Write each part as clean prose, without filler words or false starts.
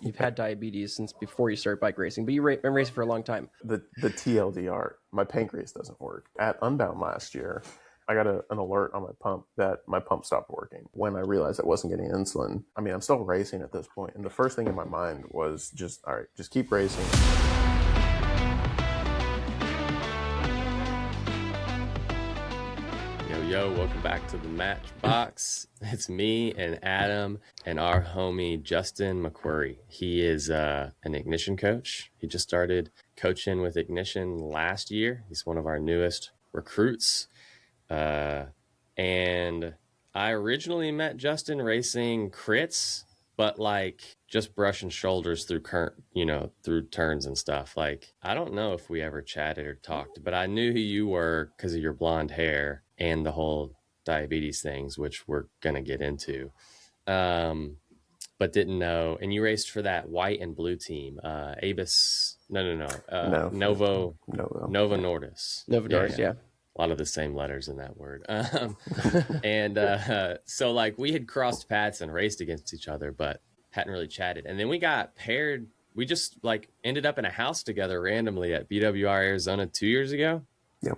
you've had diabetes since before you started bike racing, but you've been racing for a long time. The TLDR, my pancreas doesn't work. At Unbound last year, I got an alert on my pump that my pump stopped working. When I realized I wasn't getting insulin, I mean, I'm still racing at this point, and the first thing in my mind was just, all right, just keep racing. Yo, welcome back to the Matchbox. It's me and Adam and our homie Justin McQuerry. He is an Ignition coach. He just started coaching with Ignition last year. He's one of our newest recruits. And I originally met Justin racing crits, but like just brushing shoulders through through turns and stuff. Like, I don't know if we ever chatted or talked, but I knew who you were because of your blonde hair and the whole diabetes things, which we're going to get into. But didn't know. And you raced for that white and blue team, Avis. Novo Nordis. Novo Nordis, yeah. A lot of the same letters in that word. So like we had crossed paths and raced against each other, but hadn't really chatted. And then we got paired. We just like ended up in a house together randomly at BWR Arizona 2 years ago. Yep.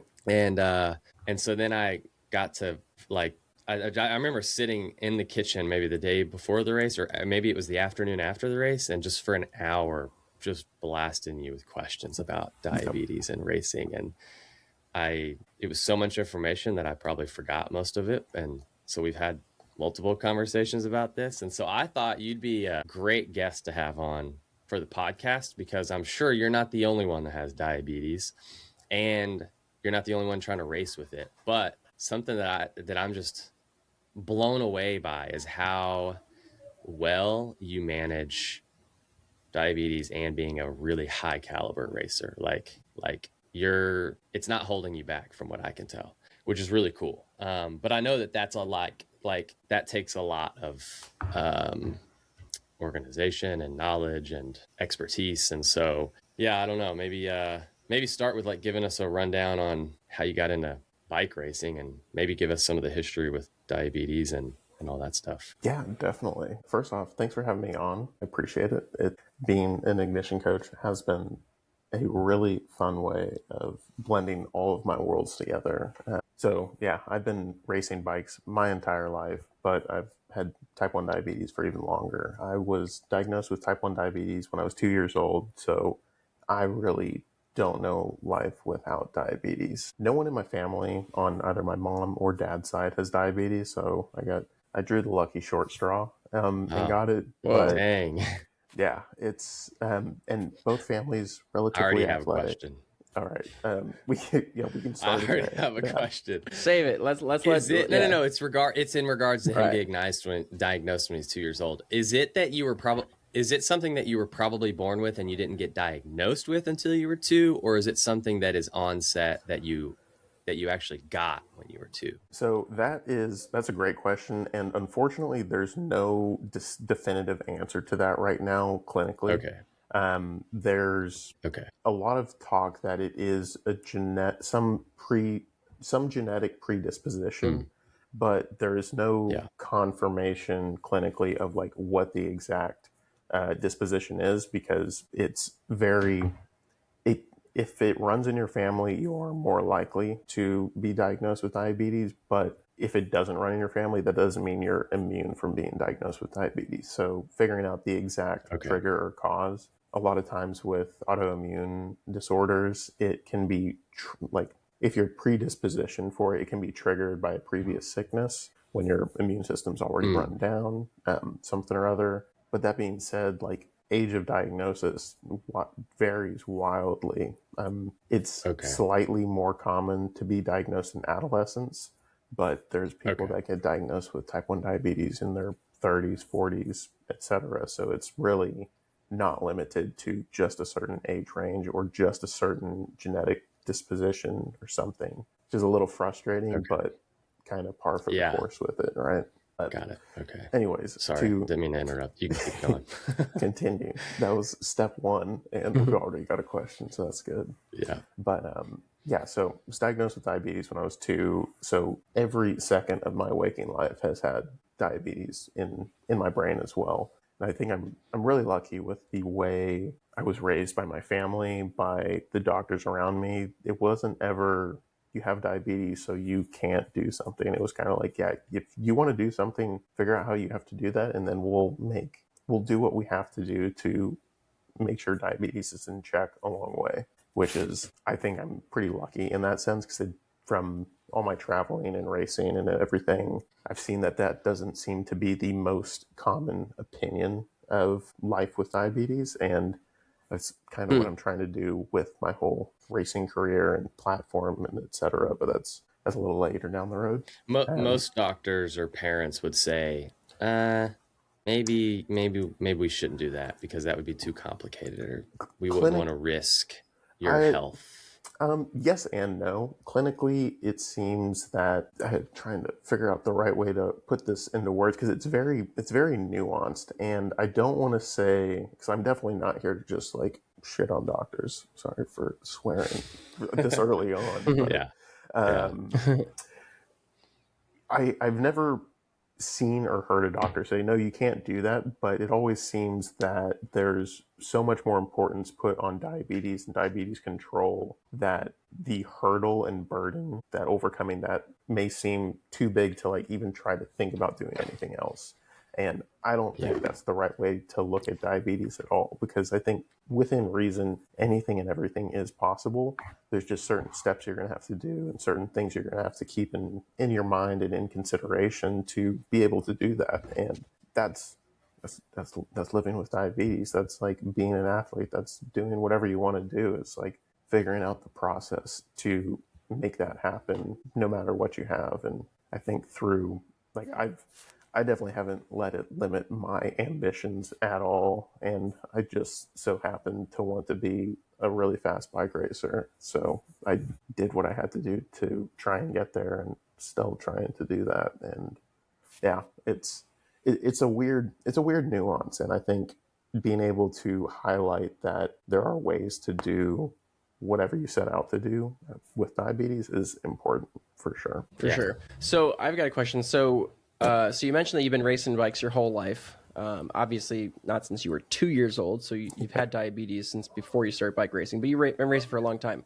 And so then I got to like, I remember sitting in the kitchen maybe the day before the race, or maybe it was the afternoon after the race, and just for an hour, just blasting you with questions about diabetes and racing. And it was so much information that I probably forgot most of it. And so we've had multiple conversations about this. And so I thought you'd be a great guest to have on for the podcast, because I'm sure you're not the only one that has diabetes, and you're not the only one trying to race with it. But something that I'm just blown away by is how well you manage diabetes and being a really high caliber racer. Like it's not holding you back from what I can tell, which is really cool. But I know that that's like that takes a lot of organization and knowledge and expertise. And so, yeah, I don't know, maybe start with like giving us a rundown on how you got into bike racing, and maybe give us some of the history with diabetes and all that stuff. Yeah, definitely. First off, thanks for having me on. I appreciate it. Being an Ignition coach has been a really fun way of blending all of my worlds together. So yeah, I've been racing bikes my entire life, but I've had type 1 diabetes for even longer. I was diagnosed with type 1 diabetes when I was 2 years old, so I really don't know life without diabetes. No one in my family on either my mom or dad's side has diabetes, so I drew the lucky short straw and got it. Whoa, but dang. Yeah, it's and both families relatively I already athletic. Have a question. All right, we can start. I already have a question. Save it. Let's No. It's in regards to him being diagnosed when he's 2 years old. Is it that you were Is it something that you were probably born with and you didn't get diagnosed with until you were 2, or is it something that is onset that you actually got when you were 2? So that's a great question, and unfortunately, there's no definitive answer to that right now clinically. Okay. There's a lot of talk that it is some genetic predisposition, but there is no confirmation clinically of like what the exact disposition is, because it's if it runs in your family, you're more likely to be diagnosed with diabetes. But if it doesn't run in your family, that doesn't mean you're immune from being diagnosed with diabetes. So figuring out the exact trigger or cause, a lot of times with autoimmune disorders, it can be like if you're predispositioned for it, it can be triggered by a previous sickness when your immune system's already run down, something or other. But that being said, like age of diagnosis varies wildly. It's slightly more common to be diagnosed in adolescence, but there's people that get diagnosed with type 1 diabetes in their 30s, 40s, etc. So it's really not limited to just a certain age range or just a certain genetic disposition or something, which is a little frustrating, but kind of par for the course with it, right? Got it. Okay. Anyways, sorry, didn't mean to interrupt. You can keep going. Continue. That was step 1, and we've already got a question, so that's good. Yeah. But so I was diagnosed with diabetes when I was 2. So every second of my waking life has had diabetes in my brain as well. I think I'm really lucky with the way I was raised by my family, by the doctors around me. It wasn't ever, you have diabetes, so you can't do something. It was kind of like, yeah, if you want to do something, figure out how you have to do that, and then we'll do what we have to do to make sure diabetes is in check along the way, which is, I think I'm pretty lucky in that sense, because from all my traveling and racing and everything, I've seen that doesn't seem to be the most common opinion of life with diabetes. And that's kind of what I'm trying to do with my whole racing career and platform and et cetera. But that's a little later down the road. Most doctors or parents would say, maybe we shouldn't do that because that would be too complicated, or we wouldn't want to risk your health. Yes and no. Clinically, it seems that I'm trying to figure out the right way to put this into words, because it's very nuanced, and I don't want to say, because I'm definitely not here to just like shit on doctors. Sorry for swearing this early on. But, I've never seen or heard a doctor say, no, you can't do that, but it always seems that there's so much more importance put on diabetes and diabetes control, that the hurdle and burden that overcoming that may seem too big to like even try to think about doing anything else. And I don't think that's the right way to look at diabetes at all, because I think within reason, anything and everything is possible. There's just certain steps you're going to have to do and certain things you're going to have to keep in your mind and in consideration to be able to do that. And that's living with diabetes. That's like being an athlete. That's doing whatever you want to do. It's like figuring out the process to make that happen no matter what you have. And I think through, like, I definitely haven't let it limit my ambitions at all. And I just so happen to want to be a really fast bike racer. So I did what I had to do to try and get there, and still trying to do that. And yeah, it's a weird nuance. And I think being able to highlight that there are ways to do whatever you set out to do with diabetes is important for sure. For sure. So I've got a question. So you mentioned that you've been racing bikes your whole life. Obviously not since you were 2 years old. So you've had diabetes since before you started bike racing, but you've been racing for a long time.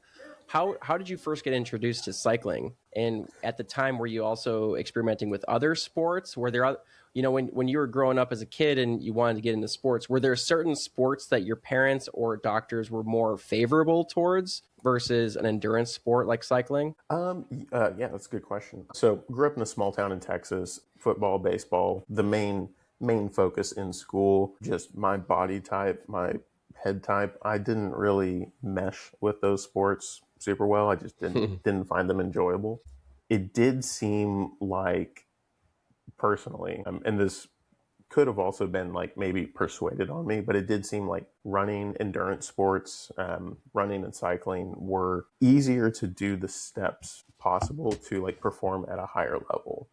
How did you first get introduced to cycling? And at the time, were you also experimenting with other sports? Were there, when you were growing up as a kid and you wanted to get into sports, were there certain sports that your parents or doctors were more favorable towards versus an endurance sport like cycling? Yeah, that's a good question. So grew up in a small town in Texas, football, baseball, the main focus in school, just my body type, my head type. I didn't really mesh with those sports super well. I just didn't find them enjoyable. It did seem like, personally, and this could have also been like maybe persuaded on me, but it did seem like running, endurance sports, running and cycling were easier to do the steps possible to like perform at a higher level.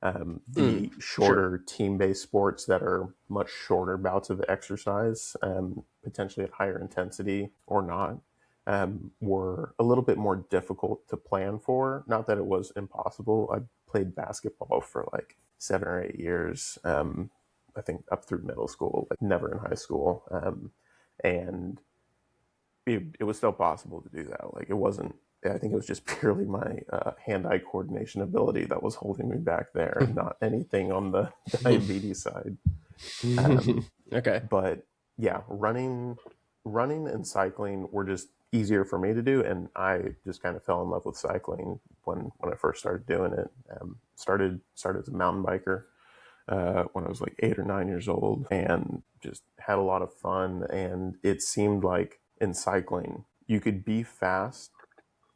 The shorter team-based sports that are much shorter bouts of exercise, potentially at higher intensity or not, were a little bit more difficult to plan for. Not that it was impossible. I played basketball for like 7 or 8 years, I think up through middle school, like never in high school. And it was still possible to do that. Like it wasn't, I think it was just purely my hand-eye coordination ability that was holding me back there, not anything on the diabetes side. Okay. But yeah, running and cycling were just easier for me to do, and I just kind of fell in love with cycling when I first started doing it. Started as a mountain biker when I was like 8 or 9 years old, and just had a lot of fun. And it seemed like in cycling you could be fast.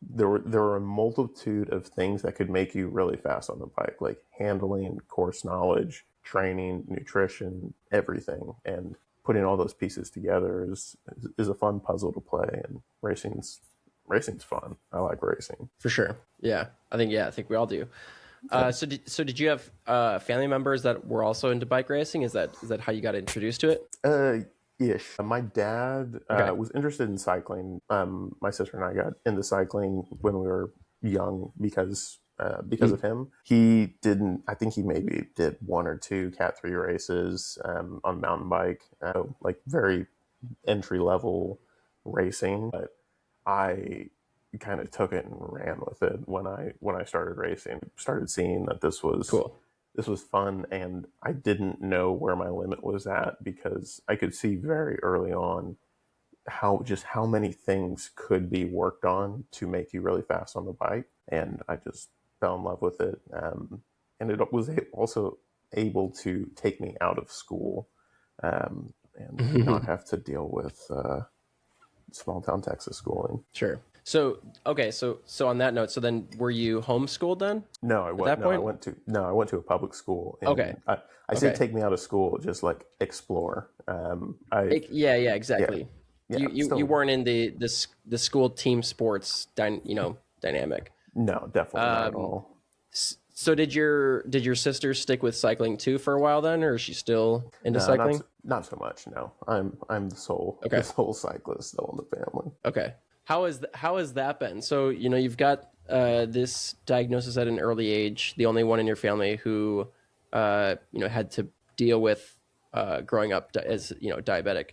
There were a multitude of things that could make you really fast on the bike, like handling, course knowledge, training, nutrition, everything. And putting all those pieces together is a fun puzzle to play. And racing's fun. I like racing for sure. Yeah, I think we all do. So did you have family members that were also into bike racing? Is that how you got introduced to it? Ish. My dad was interested in cycling. My sister and I got into cycling when we were young because because of him. He didn't, I think he maybe did 1 or 2 Cat 3 races on mountain bike, like very entry level racing. But I kind of took it and ran with it when I started racing. Started seeing that Cool. this was fun, and I didn't know where my limit was at because I could see very early on how many things could be worked on to make you really fast on the bike, and I just fell in love with it. And it was also able to take me out of school and not have to deal with small town Texas schooling. Sure. So okay, so on that note, so then were you homeschooled then? No, I went. that No, point? I went to a public school. And Okay. I say Okay. take me out of school, just like explore. Yeah, exactly. Yeah, You still, weren't in the school team sports dynamic. no, definitely not at all. So did your sister stick with cycling too for a while then, or is she still into No, cycling? not so much. No, I'm the sole cyclist still in the family. Okay. How has that been? So, you've got this diagnosis at an early age, the only one in your family who had to deal with growing up as, diabetic.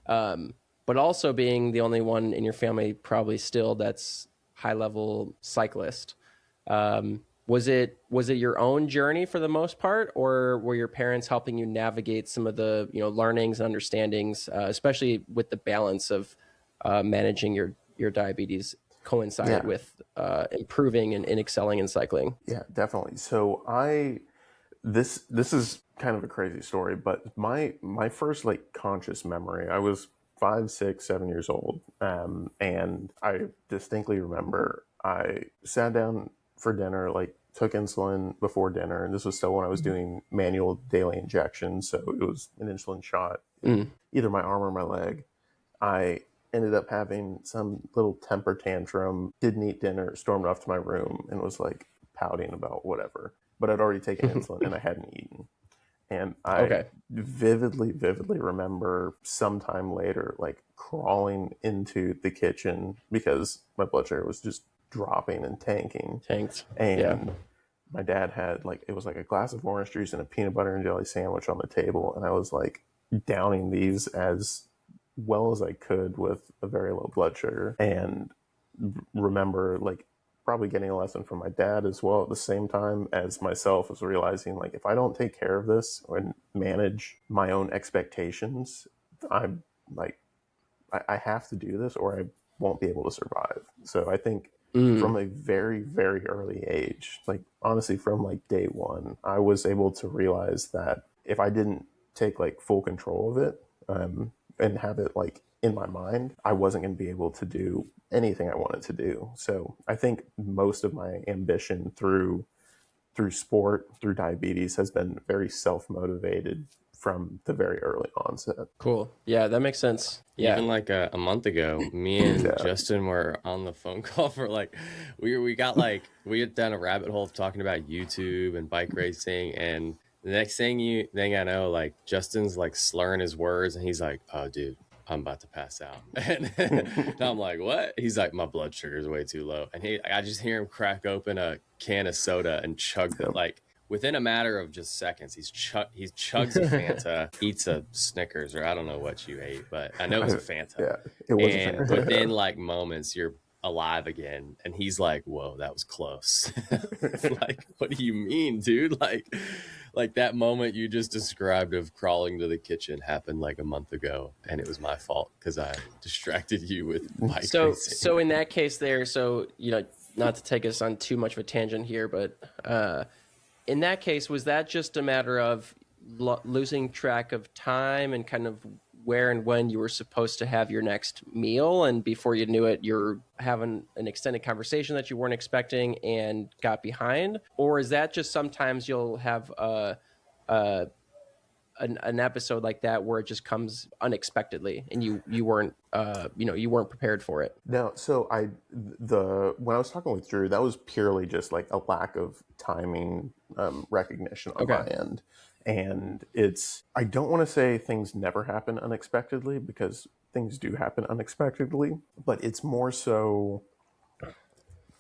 But also being the only one in your family probably still that's high level cyclist. Was it your own journey for the most part, or were your parents helping you navigate some of the learnings and understandings, especially with the balance of managing your diabetes coincided with improving and excelling in cycling? Yeah, definitely. So this is kind of a crazy story, but my first like conscious memory, I was 5, 6, 7 years old, and I distinctly remember I sat down for dinner, like took insulin before dinner, and this was still when I was doing manual daily injections, so it was an insulin shot in either my arm or my leg. I ended up having some little temper tantrum, didn't eat dinner, stormed off to my room, and was like pouting about whatever. But I'd already taken insulin and I hadn't eaten. And I vividly remember sometime later, like crawling into the kitchen because my blood sugar was just dropping and tanking. Tanked. And my dad had it was like a glass of orange juice and a peanut butter and jelly sandwich on the table. And I was like downing these as well as I could with a very low blood sugar, and remember probably getting a lesson from my dad as well at the same time as myself, was realizing if I don't take care of this and manage my own expectations, I'm I have to do this or I won't be able to survive. So I think from a very, very early age, honestly from day one, I was able to realize that if I didn't take full control of it, and have it in my mind, I wasn't going to be able to do anything I wanted to do. So I think most of my ambition through sport, through diabetes, has been very self-motivated from the very early onset. Cool. Yeah, that makes sense. Yeah. Even a month ago, me and Justin were on the phone call for we had done a rabbit hole talking about YouTube and bike racing, and the next thing I know, Justin's slurring his words, and he's like, "Oh, dude, I'm about to pass out." And I'm like, "What?" He's like, "My blood sugar is way too low." And I just hear him crack open a can of soda and chug it. Within a matter of just seconds, he chugs a Fanta, eats a Snickers, or I don't know what you ate, but I know it was a Fanta. Yeah, it was and a Fanta. Within moments, you're alive again, and he's like, "Whoa, that was close." What do you mean, dude? That moment you just described of crawling to the kitchen happened a month ago, and it was my fault because I distracted you with bike racing. So in that case there, not to take us on too much of a tangent here, but in that case, was that just a matter of losing track of time and kind of where and when you were supposed to have your next meal, and before you knew it, you're having an extended conversation that you weren't expecting and got behind? Or is that just sometimes you'll have an episode like that where it just comes unexpectedly and you weren't you weren't prepared for it? No, so when I was talking with Drew, that was purely just a lack of timing, recognition on my end. And I don't want to say things never happen unexpectedly, because things do happen unexpectedly, but it's more so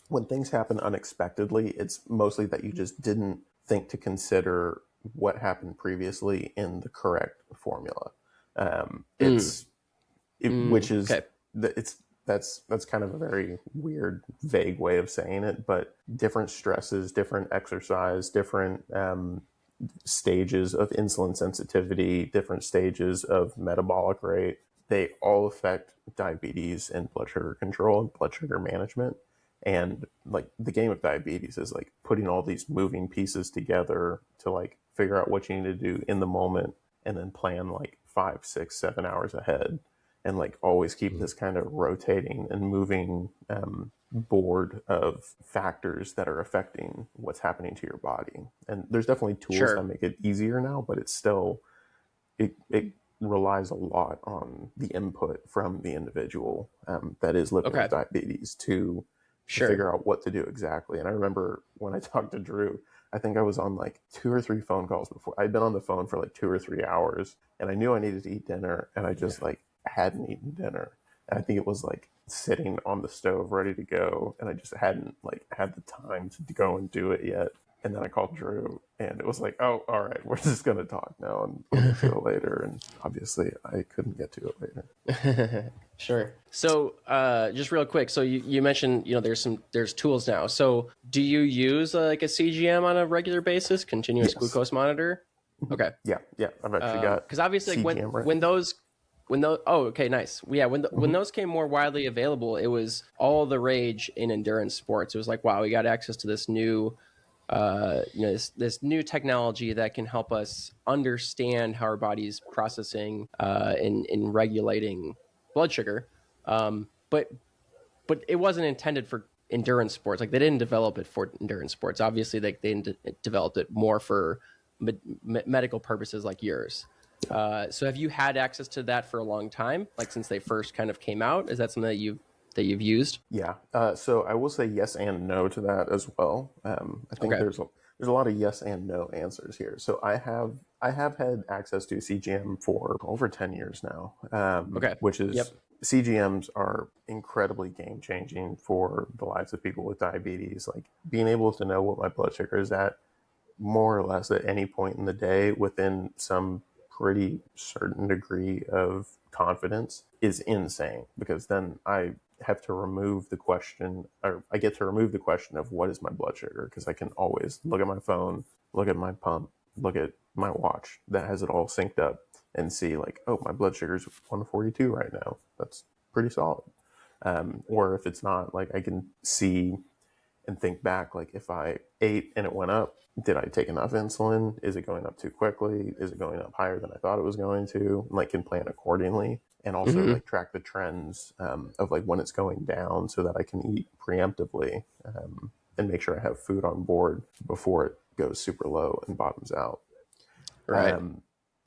when things happen unexpectedly, it's mostly that you just didn't think to consider what happened previously in the correct formula. Which is Okay. that's kind of a very weird, vague way of saying it, but different stresses, different exercise, different stages of insulin sensitivity, different stages of metabolic rate, they all affect diabetes and blood sugar control and blood sugar management. And like the game of diabetes is like putting all these moving pieces together to like figure out what you need to do in the moment and then plan like 5, 6, 7 hours ahead and like always keep this kind of rotating and moving board of factors that are affecting what's happening to your body. And there's definitely tools that make it easier now, but it's still, it relies a lot on the input from the individual that is living with diabetes to figure out what to do exactly. And I remember when I talked to Drew, I think I was on like 2 or 3 phone calls before. I'd been on the phone for like 2 or 3 hours, and I knew I needed to eat dinner, and I just like hadn't eaten dinner. And I think it was like sitting on the stove ready to go, and I just hadn't like had the time to go and do it yet. And then I called Drew, and it was like, oh, all right, we're just going to talk now, and we'll get to it later. And obviously, I couldn't get to it later. Sure. So just real quick, so you mentioned, there's tools now. So do you use like a CGM on a regular basis, continuous glucose monitor? Okay. Yeah. I've actually got, because obviously CGM when those, oh, okay, nice. Yeah. When those came more widely available, it was all the rage in endurance sports. It was like, wow, we got access to this new, this new technology that can help us understand how our body's processing in regulating blood sugar. But it wasn't intended for endurance sports. Like they didn't develop it for endurance sports. Obviously, they developed it more for medical purposes like yours. So have you had access to that for a long time? Like since they first kind of came out? Is that something that you've used? Yeah. So I will say yes and no to that as well. I think there's a lot of yes and no answers here. So I have had access to CGM for over 10 years now. Which is CGMs are incredibly game changing for the lives of people with diabetes. Like being able to know what my blood sugar is at more or less at any point in the day within some pretty certain degree of confidence is insane, because then I have to remove the question, or I get to remove the question of what is my blood sugar, because I can always look at my phone, look at my pump, look at my watch that has it all synced up and see like, oh, my blood sugar is 142 right now. That's pretty solid. Or if it's not, like I can see and think back, like if I ate and it went up, did I take enough insulin? Is it going up too quickly? Is it going up higher than I thought it was going to? Like can plan accordingly, and also like track the trends of like when it's going down so that I can eat preemptively and make sure I have food on board before it goes super low and bottoms out. Right.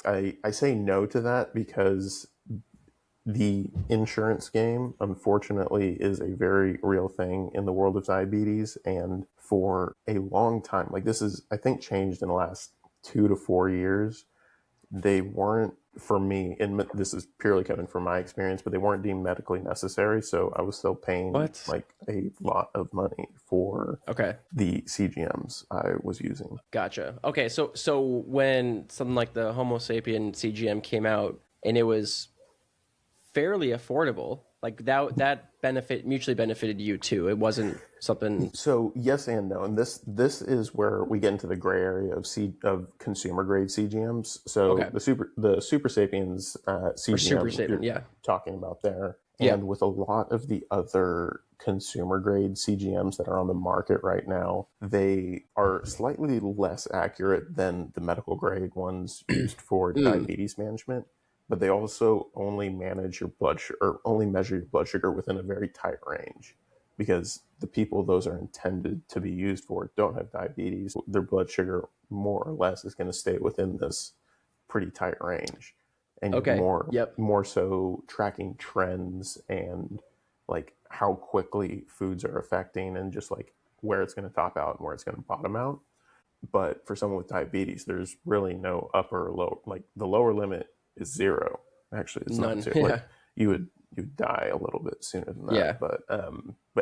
I say no to that because the insurance game, unfortunately, is a very real thing in the world of diabetes. And for a long time, like this is, I think, changed in the last 2 to 4 years. They weren't, for me, and this is purely coming from my experience, but they weren't deemed medically necessary. So I was still paying like a lot of money for the CGMs I was using. Gotcha. Okay. So when something like the Homo sapien CGM came out and it was fairly affordable, like that mutually benefited you too. It wasn't something. So yes and no, and this is where we get into the gray area of consumer grade CGMs. So the Super Sapiens CGM you're talking about there, and with a lot of the other consumer grade CGMs that are on the market right now, they are slightly less accurate than the medical grade ones used for diabetes management. But they also only manage your blood sugar, or only measure your blood sugar within a very tight range, because the people those are intended to be used for don't have diabetes. Their blood sugar more or less is going to stay within this pretty tight range, and more so tracking trends and like how quickly foods are affecting and just like where it's going to top out and where it's going to bottom out. But for someone with diabetes, there's really no upper or low, like the lower limit is 0. Actually, it's none. not 0. Like you would you die a little bit sooner than that. Yeah. But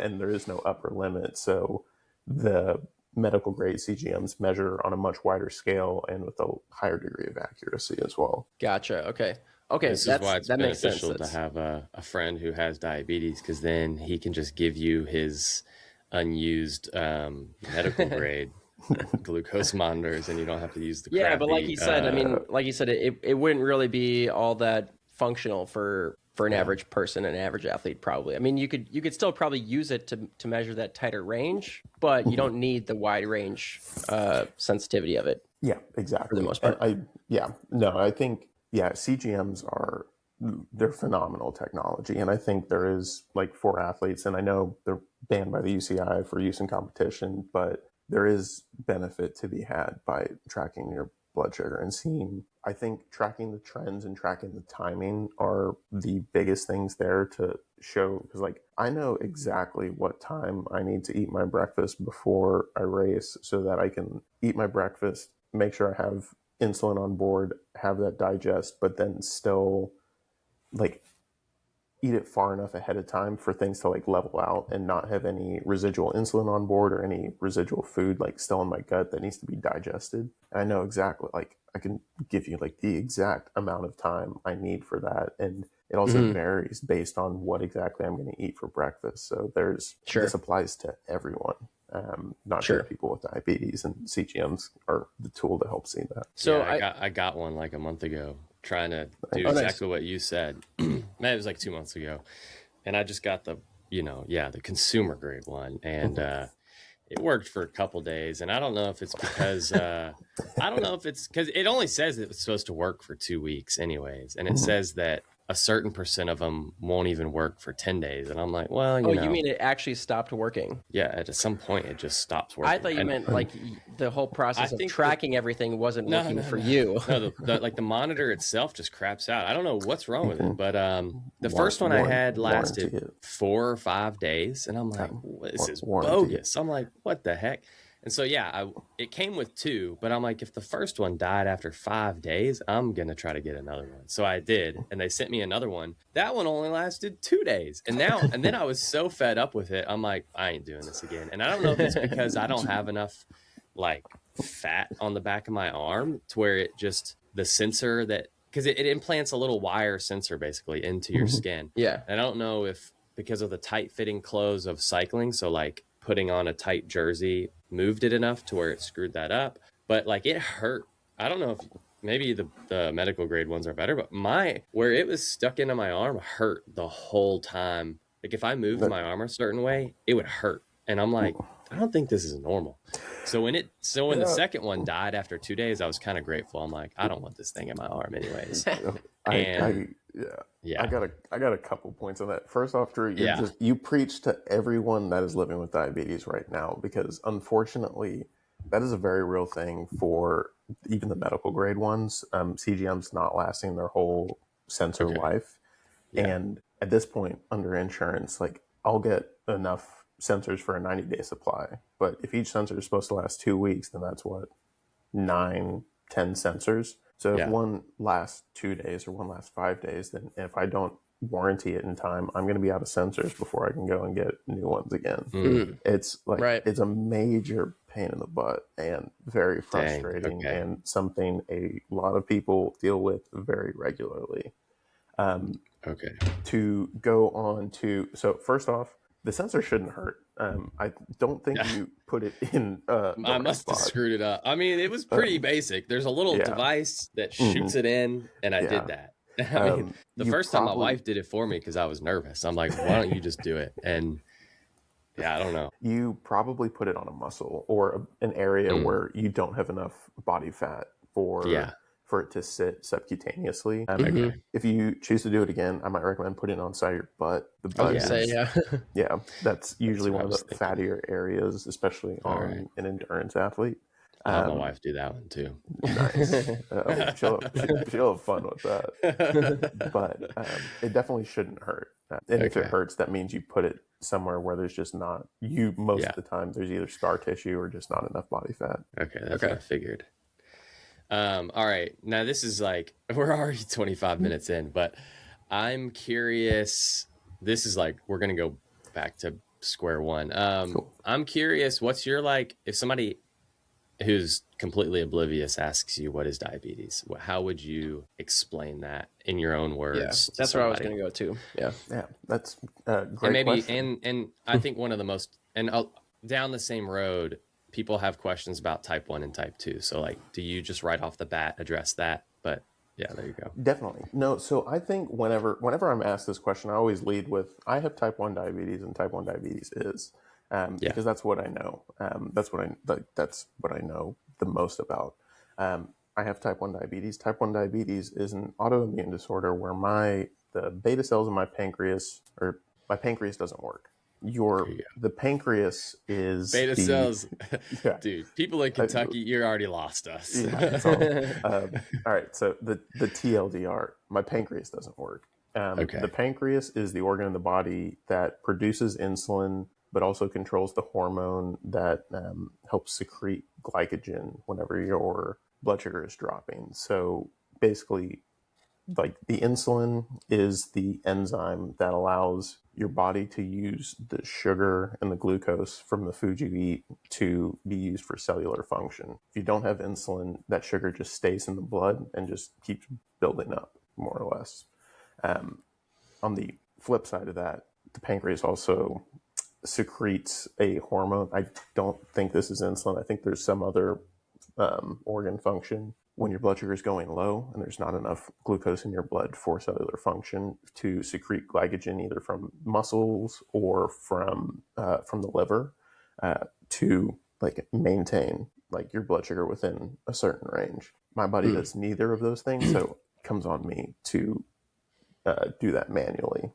and there is no upper limit, so the medical grade CGMs measure on a much wider scale and with a higher degree of accuracy as well. Gotcha. Okay. This is why it's that makes sense. beneficial to have a friend who has diabetes, because then he can just give you his unused medical grade glucose monitors, and you don't have to use the Yeah, crappy, but like you said, it wouldn't really be all that functional for an average person, an average athlete, probably. I mean, you could still probably use it to measure that tighter range, but you don't need the wide range sensitivity of it. Yeah, exactly. For the most part. I think CGMs they're phenomenal technology, and I think there is, like, for athletes, and I know they're banned by the UCI for use in competition, but there is benefit to be had by tracking your blood sugar and seeing. I think tracking the trends and tracking the timing are the biggest things there to show, because, like, I know exactly what time I need to eat my breakfast before I race so that I can eat my breakfast, make sure I have insulin on board, have that digest, but then still, like, eat it far enough ahead of time for things to, like, level out and not have any residual insulin on board or any residual food, like, still in my gut that needs to be digested. And I know exactly, like, I can give you, like, the exact amount of time I need for that. And it also varies based on what exactly I'm going to eat for breakfast. So this applies to everyone, not just people with diabetes, and CGMs are the tool to help see that. So yeah, I got one like a month ago, trying to do exactly what you said. Man, it was like 2 months ago, and I just got the consumer grade one, and it worked for a couple days. And I don't know if it's because because it only says that it's supposed to work for 2 weeks anyways, and it says that a certain percent of them won't even work for 10 days. And I'm like, well, you know. You mean it actually stopped working? Yeah, at some point it just stops working. I thought you meant like the whole process of tracking everything wasn't working for you. No, the monitor itself just craps out. I don't know what's wrong with it, but the first one I had lasted 4 or 5 days, and I'm like, this is bogus. I'm like, what the heck? And so, it came with 2, but I'm like, if the first one died after 5 days, I'm going to try to get another one. So I did, and they sent me another one. That one only lasted 2 days. And then I was so fed up with it. I'm like, I ain't doing this again. And I don't know if it's because I don't have enough, like, fat on the back of my arm to where it just, the sensor because it implants a little wire sensor basically into your skin. Yeah. And I don't know if because of the tight fitting clothes of cycling, so like putting on a tight jersey moved it enough to where it screwed that up, but like it hurt. I don't know if maybe the medical grade ones are better, but where it was stuck into my arm hurt the whole time. Like if I moved my arm a certain way, it would hurt. And I'm like, I don't think this is normal. So when the second one died after 2 days, I was kind of grateful. I'm like, I don't want this thing in my arm anyways. I got a couple points on that. First off, Drew, you preach to everyone that is living with diabetes right now, because unfortunately that is a very real thing for even the medical grade ones. CGM's not lasting their whole sensor life. Yeah. And at this point, under insurance, like, I'll get enough sensors for a 90-day supply. But if each sensor is supposed to last 2 weeks, then that's 9-10 sensors. So if one lasts 2 days or one lasts 5 days, then if I don't warranty it in time, I'm going to be out of sensors before I can go and get new ones again. It's like, it's a major pain in the butt and very frustrating, and something a lot of people deal with very regularly. To go on to, so first off, the sensor shouldn't hurt. I don't think you put it in. I must have screwed it up. I mean, it was pretty basic. There's a little device that shoots it in, and I did that. I mean, the first time my wife did it for me because I was nervous. I'm like, why don't you just do it? And I don't know. You probably put it on a muscle or an area where you don't have enough body fat for it to sit subcutaneously. If you choose to do it again, I might recommend putting it on the side of your butt. The butt that's usually one of the fattier areas, especially on an endurance athlete. I'll have my wife do that one too. Nice. She'll have fun with that. But it definitely shouldn't hurt. And if it hurts, that means you put it somewhere where there's just not, most of the time, there's either scar tissue or just not enough body fat. Okay, that's what I figured. All right. Now this is like, we're already 25 minutes in, but I'm curious. This is like, we're going to go back to square one. Cool. I'm curious, what's your, like, if somebody who's completely oblivious asks you what is diabetes, how would you explain that in your own words? Yeah, that's where I was going to go too. Yeah. Yeah, that's a great And maybe, question. and I think one of the most, and down the same road, people have questions about type 1 and type 2. So like, do you just right off the bat address that? But yeah, there you go. Definitely. No, so I think whenever I'm asked this question, I always lead with, I have type 1 diabetes, and type 1 diabetes is, because that's what I know. That's what I know the most about. I have type 1 diabetes. Type 1 diabetes is an autoimmune disorder where the beta cells in my pancreas doesn't work. The pancreas is beta cells. Yeah. Dude, people in Kentucky, you already lost us. Yeah, all right, so the TLDR, my pancreas doesn't work. Okay. The pancreas is the organ in the body that produces insulin, but also controls the hormone that helps secrete glycogen whenever your blood sugar is dropping. So basically, like the insulin is the enzyme that allows your body to use the sugar and the glucose from the food you eat to be used for cellular function. If you don't have insulin, that sugar just stays in the blood and just keeps building up, more or less. On the flip side of that, the pancreas also secretes a hormone. I don't think this is insulin. I think there's some other organ function. When your blood sugar is going low and there's not enough glucose in your blood for cellular function to secrete glycogen either from muscles or from the liver to like maintain like your blood sugar within a certain range. My body does neither of those things, so it comes on me to do that manually,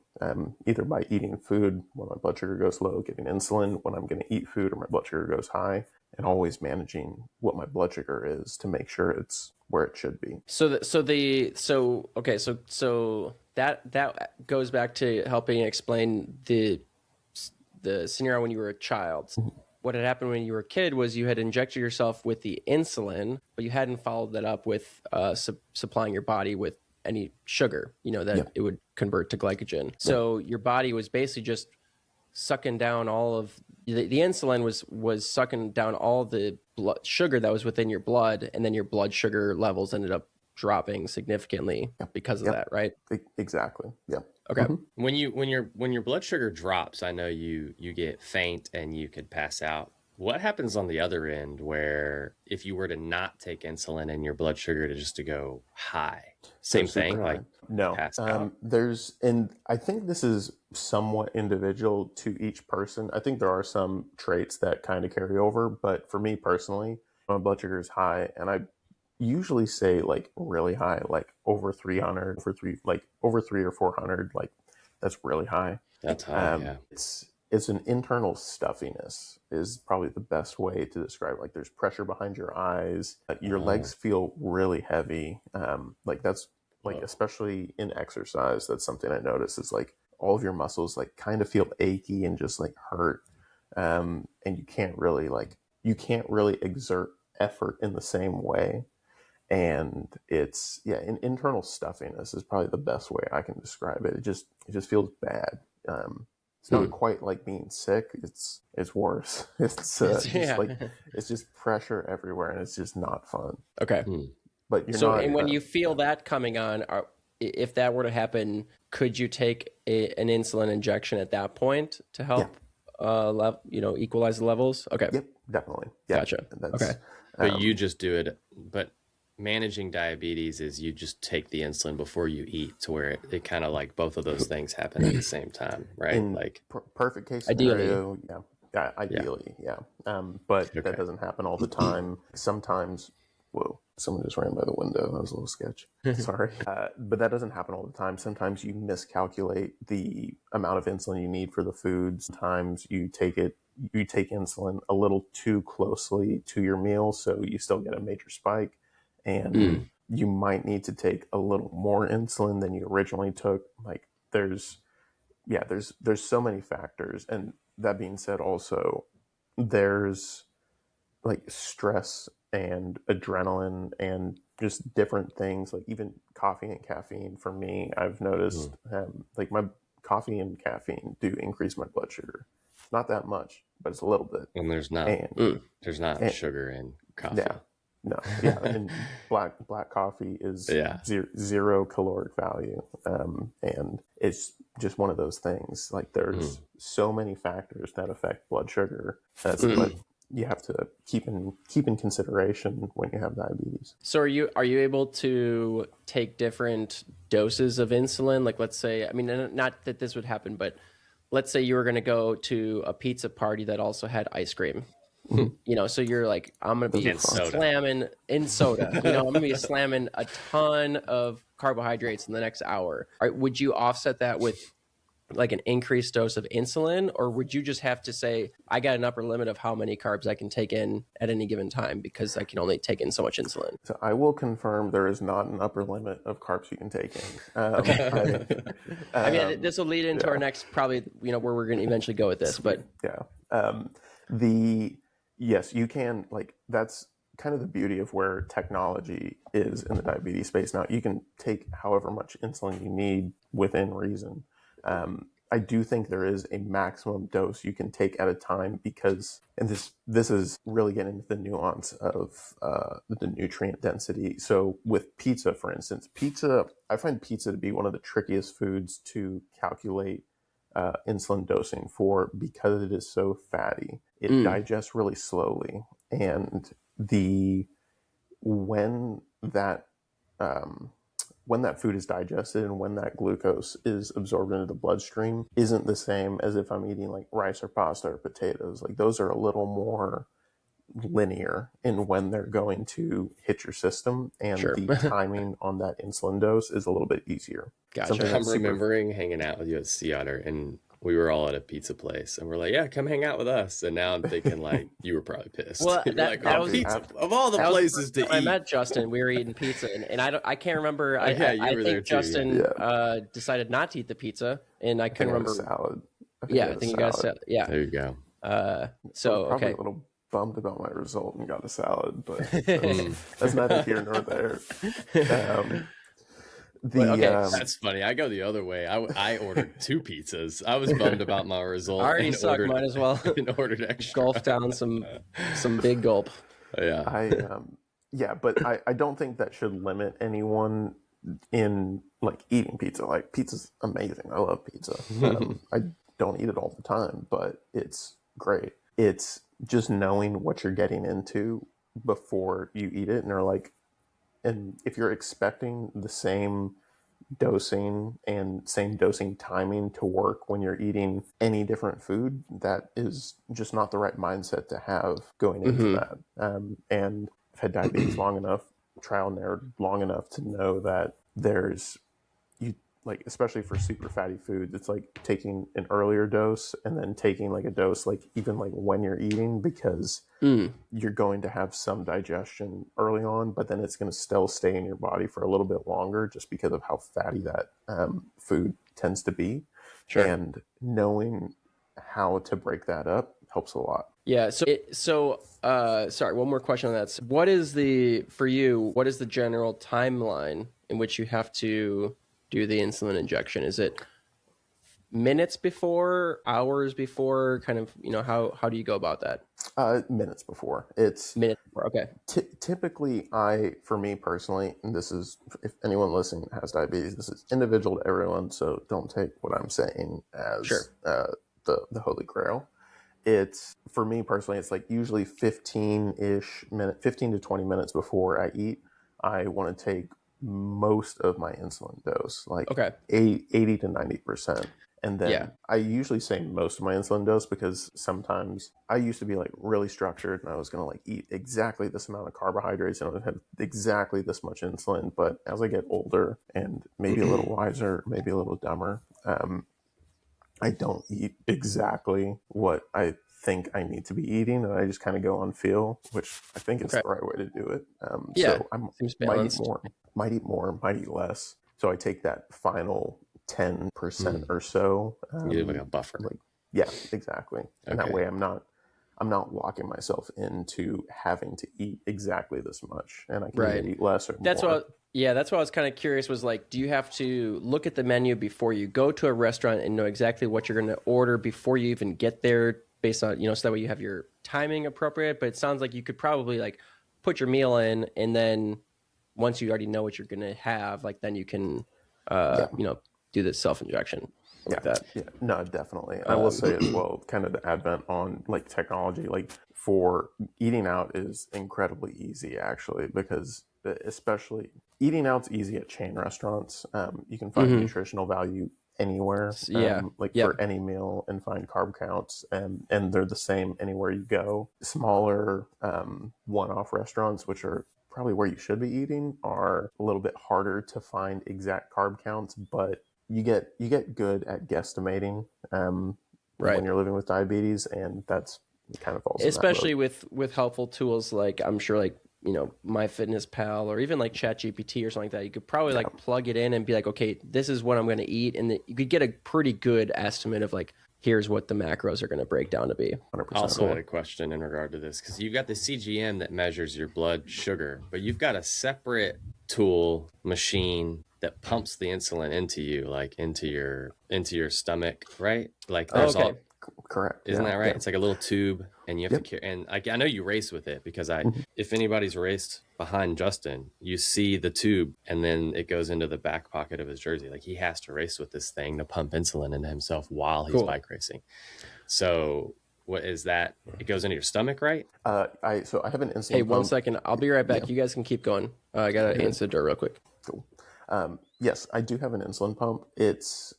either by eating food when my blood sugar goes low, giving insulin when I'm going to eat food or my blood sugar goes high, and always managing what my blood sugar is to make sure it's where it should be. So that goes back to helping explain the scenario when you were a child. What had happened when you were a kid was you had injected yourself with the insulin, but you hadn't followed that up with supplying your body with any sugar, that it would convert to glycogen. So your body was basically just sucking down all of the insulin was sucking down all the blood sugar that was within your blood, and then your blood sugar levels ended up dropping significantly because of that, right? Exactly. Yeah. Okay. Mm-hmm. When your blood sugar drops, I know you get faint and you could pass out. What happens on the other end where if you were to not take insulin and your blood sugar to go high? Same thing, like no. pass out? And I think this is somewhat individual to each person. I think there are some traits that kind of carry over, but for me personally, my blood sugar is high, and I usually say like really high, like over 300, over 3 or 400, like that's really high. That's high. Yeah. It's an internal stuffiness is probably the best way to describe it. Like there's pressure behind your eyes, your legs feel really heavy. That's like, especially in exercise, that's something I notice is like all of your muscles like kind of feel achy and just like hurt. And you can't really exert effort in the same way. And it's, internal stuffiness is probably the best way I can describe it. It just feels bad. It's not quite like being sick. It's worse. It's just pressure everywhere, and it's just not fun. Okay. But you're not. And when you feel that coming on, if that were to happen, could you take an insulin injection at that point to help, equalize the levels? Okay. Yep, definitely. Yeah. Gotcha. Okay. But you just do it. But managing diabetes is you just take the insulin before you eat, to where it kind of like both of those things happen at the same time, right? In like perfect case scenario, ideally. But that doesn't happen all the time. Sometimes, whoa, someone just ran by the window. That was a little sketch. Sorry. But that doesn't happen all the time. Sometimes you miscalculate the amount of insulin you need for the food. Sometimes you take insulin a little too closely to your meal, so you still get a major spike. And you might need to take a little more insulin than you originally took. Like there's so many factors. And that being said, also there's like stress and adrenaline and just different things, like even coffee and caffeine. For me, I've noticed like my coffee and caffeine do increase my blood sugar. Not that much, but it's a little bit. And there's not And sugar in coffee. yeah, no, yeah, and black coffee is Yeah. zero caloric value, and it's just one of those things. Like there's so many factors that affect blood sugar. That's what you have to keep in consideration when you have diabetes. So are you able to take different doses of insulin? Like, let's say, I mean, not that this would happen, but let's say you were going to go to a pizza party that also had ice cream. You know, so you're like, I'm going to be slamming in soda. You know, I'm going to be slamming a ton of carbohydrates in the next hour. Would you offset that with like an increased dose of insulin, or would you just have to say, I got an upper limit of how many carbs I can take in at any given time because I can only take in so much insulin? So I will confirm there is not an upper limit of carbs you can take in. Okay. I mean, this will lead into our next, probably, you know, where we're going to eventually go with this, but yes, you can, like, that's kind of the beauty of where technology is in the diabetes space. Now you can take however much insulin you need within reason. I do think there is a maximum dose you can take at a time because, and this is really getting into the nuance of the nutrient density. So with pizza, for instance, I find pizza to be one of the trickiest foods to calculate insulin dosing for because it is so fatty. It digests really slowly, and when that food is digested and when that glucose is absorbed into the bloodstream isn't the same as if I'm eating like rice or pasta or potatoes. Like those are a little more linear in when they're going to hit your system, and the timing on that insulin dose is a little bit easier. Gotcha. I'm remembering hanging out with you at Sea Otter, and we were all at a pizza place, and we're like, yeah, come hang out with us. And now I'm thinking, like, you were probably pissed. Well, that was pizza of all the places to eat. I met Justin. We were eating pizza, and I can't remember. I think Justin decided not to eat the pizza, and I couldn't remember. Salad. I think you got a salad. Yeah, there you go. So probably okay. a little bummed about my result and got a salad, but that's neither here nor there. That's funny. I go the other way. I ordered 2 pizzas. I was bummed about my result. I already sucked mine as well. And ordered extra. Gulp down some big gulp. Yeah. But I don't think that should limit anyone in like eating pizza. Like pizza's amazing. I love pizza. I don't eat it all the time, but it's great. It's just knowing what you're getting into before you eat it, and if you're expecting the same dosing and same dosing timing to work when you're eating any different food, that is just not the right mindset to have going into that. And I've had diabetes long enough, trial and error long enough to know that especially for super fatty foods, it's like taking an earlier dose and then taking like a dose even when you're eating, because you're going to have some digestion early on, but then it's going to still stay in your body for a little bit longer just because of how fatty that food tends to be. Sure. And knowing how to break that up helps a lot. Yeah. Sorry, one more question on that. So what is the general timeline in which you have to do the insulin injection? Is it minutes before, hours before? Kind of, how do you go about that? Minutes before. It's minutes before. Okay. Typically, for me personally, and this is, if anyone listening has diabetes, this is individual to everyone, so don't take what I'm saying as the holy grail. It's, for me personally, it's like usually 15 to 20 minutes before I eat, I want to take most of my insulin dose, 80 to 90%. And then I usually say most of my insulin dose because sometimes I used to be really structured and I was going to eat exactly this amount of carbohydrates and I would have exactly this much insulin. But as I get older and maybe a little wiser, maybe a little dumber, I don't eat exactly what I think I need to be eating, and I just kind of go on feel, which I think is the right way to do it. So I might eat more, might eat less. So I take that final 10% or so. You do like a buffer. Yeah, exactly. And that way I'm not I'm not locking myself into having to eat exactly this much, and I can Right. either eat less or That's more. that's what I was kind of curious was like, do you have to look at the menu before you go to a restaurant and know exactly what you're going to order before you even get there based on, so that way you have your timing appropriate? But it sounds like you could probably like put your meal in, and then once you already know what you're going to have, like then you can, Yeah. do the self-injection like Yeah, that. yeah, no, definitely. I will say as well, kind of the advent on like technology, like for eating out is incredibly easy actually, because especially eating out's easy at chain restaurants. You can find nutritional value anywhere, Yeah. like Yep. for any meal, and find carb counts, and they're the same anywhere you go. Smaller one-off restaurants, which are probably where you should be eating, are a little bit harder to find exact carb counts, but you get good at guesstimating Right. when you're living with diabetes, and that's kind of falls in that Especially boat. with helpful tools like, I'm sure, like, MyFitnessPal or even like ChatGPT or something like that. You could probably like plug it in and be like, okay, this is what I'm going to eat, and you could get a pretty good estimate of like, here's what the macros are going to break down to be. 100%. Also had a question in regard to this, because you've got the CGM that measures your blood sugar, but you've got a separate tool machine that pumps the insulin into you, like into your stomach, right? Like there's Okay. Correct. isn't Yeah, that right? yeah. It's like a little tube, and you have Yep. to carry. And I know you race with it, because if anybody's raced behind Justin, you see the tube, and then it goes into the back pocket of his jersey. Like he has to race with this thing to pump insulin into himself while he's Cool. bike racing. So what is that? It goes into your stomach, right? I have an insulin Hey, one pump. second. I'll be right back. Yeah. You guys can keep going. I got to answer the door real quick. Cool. Yes, I do have an insulin pump. It's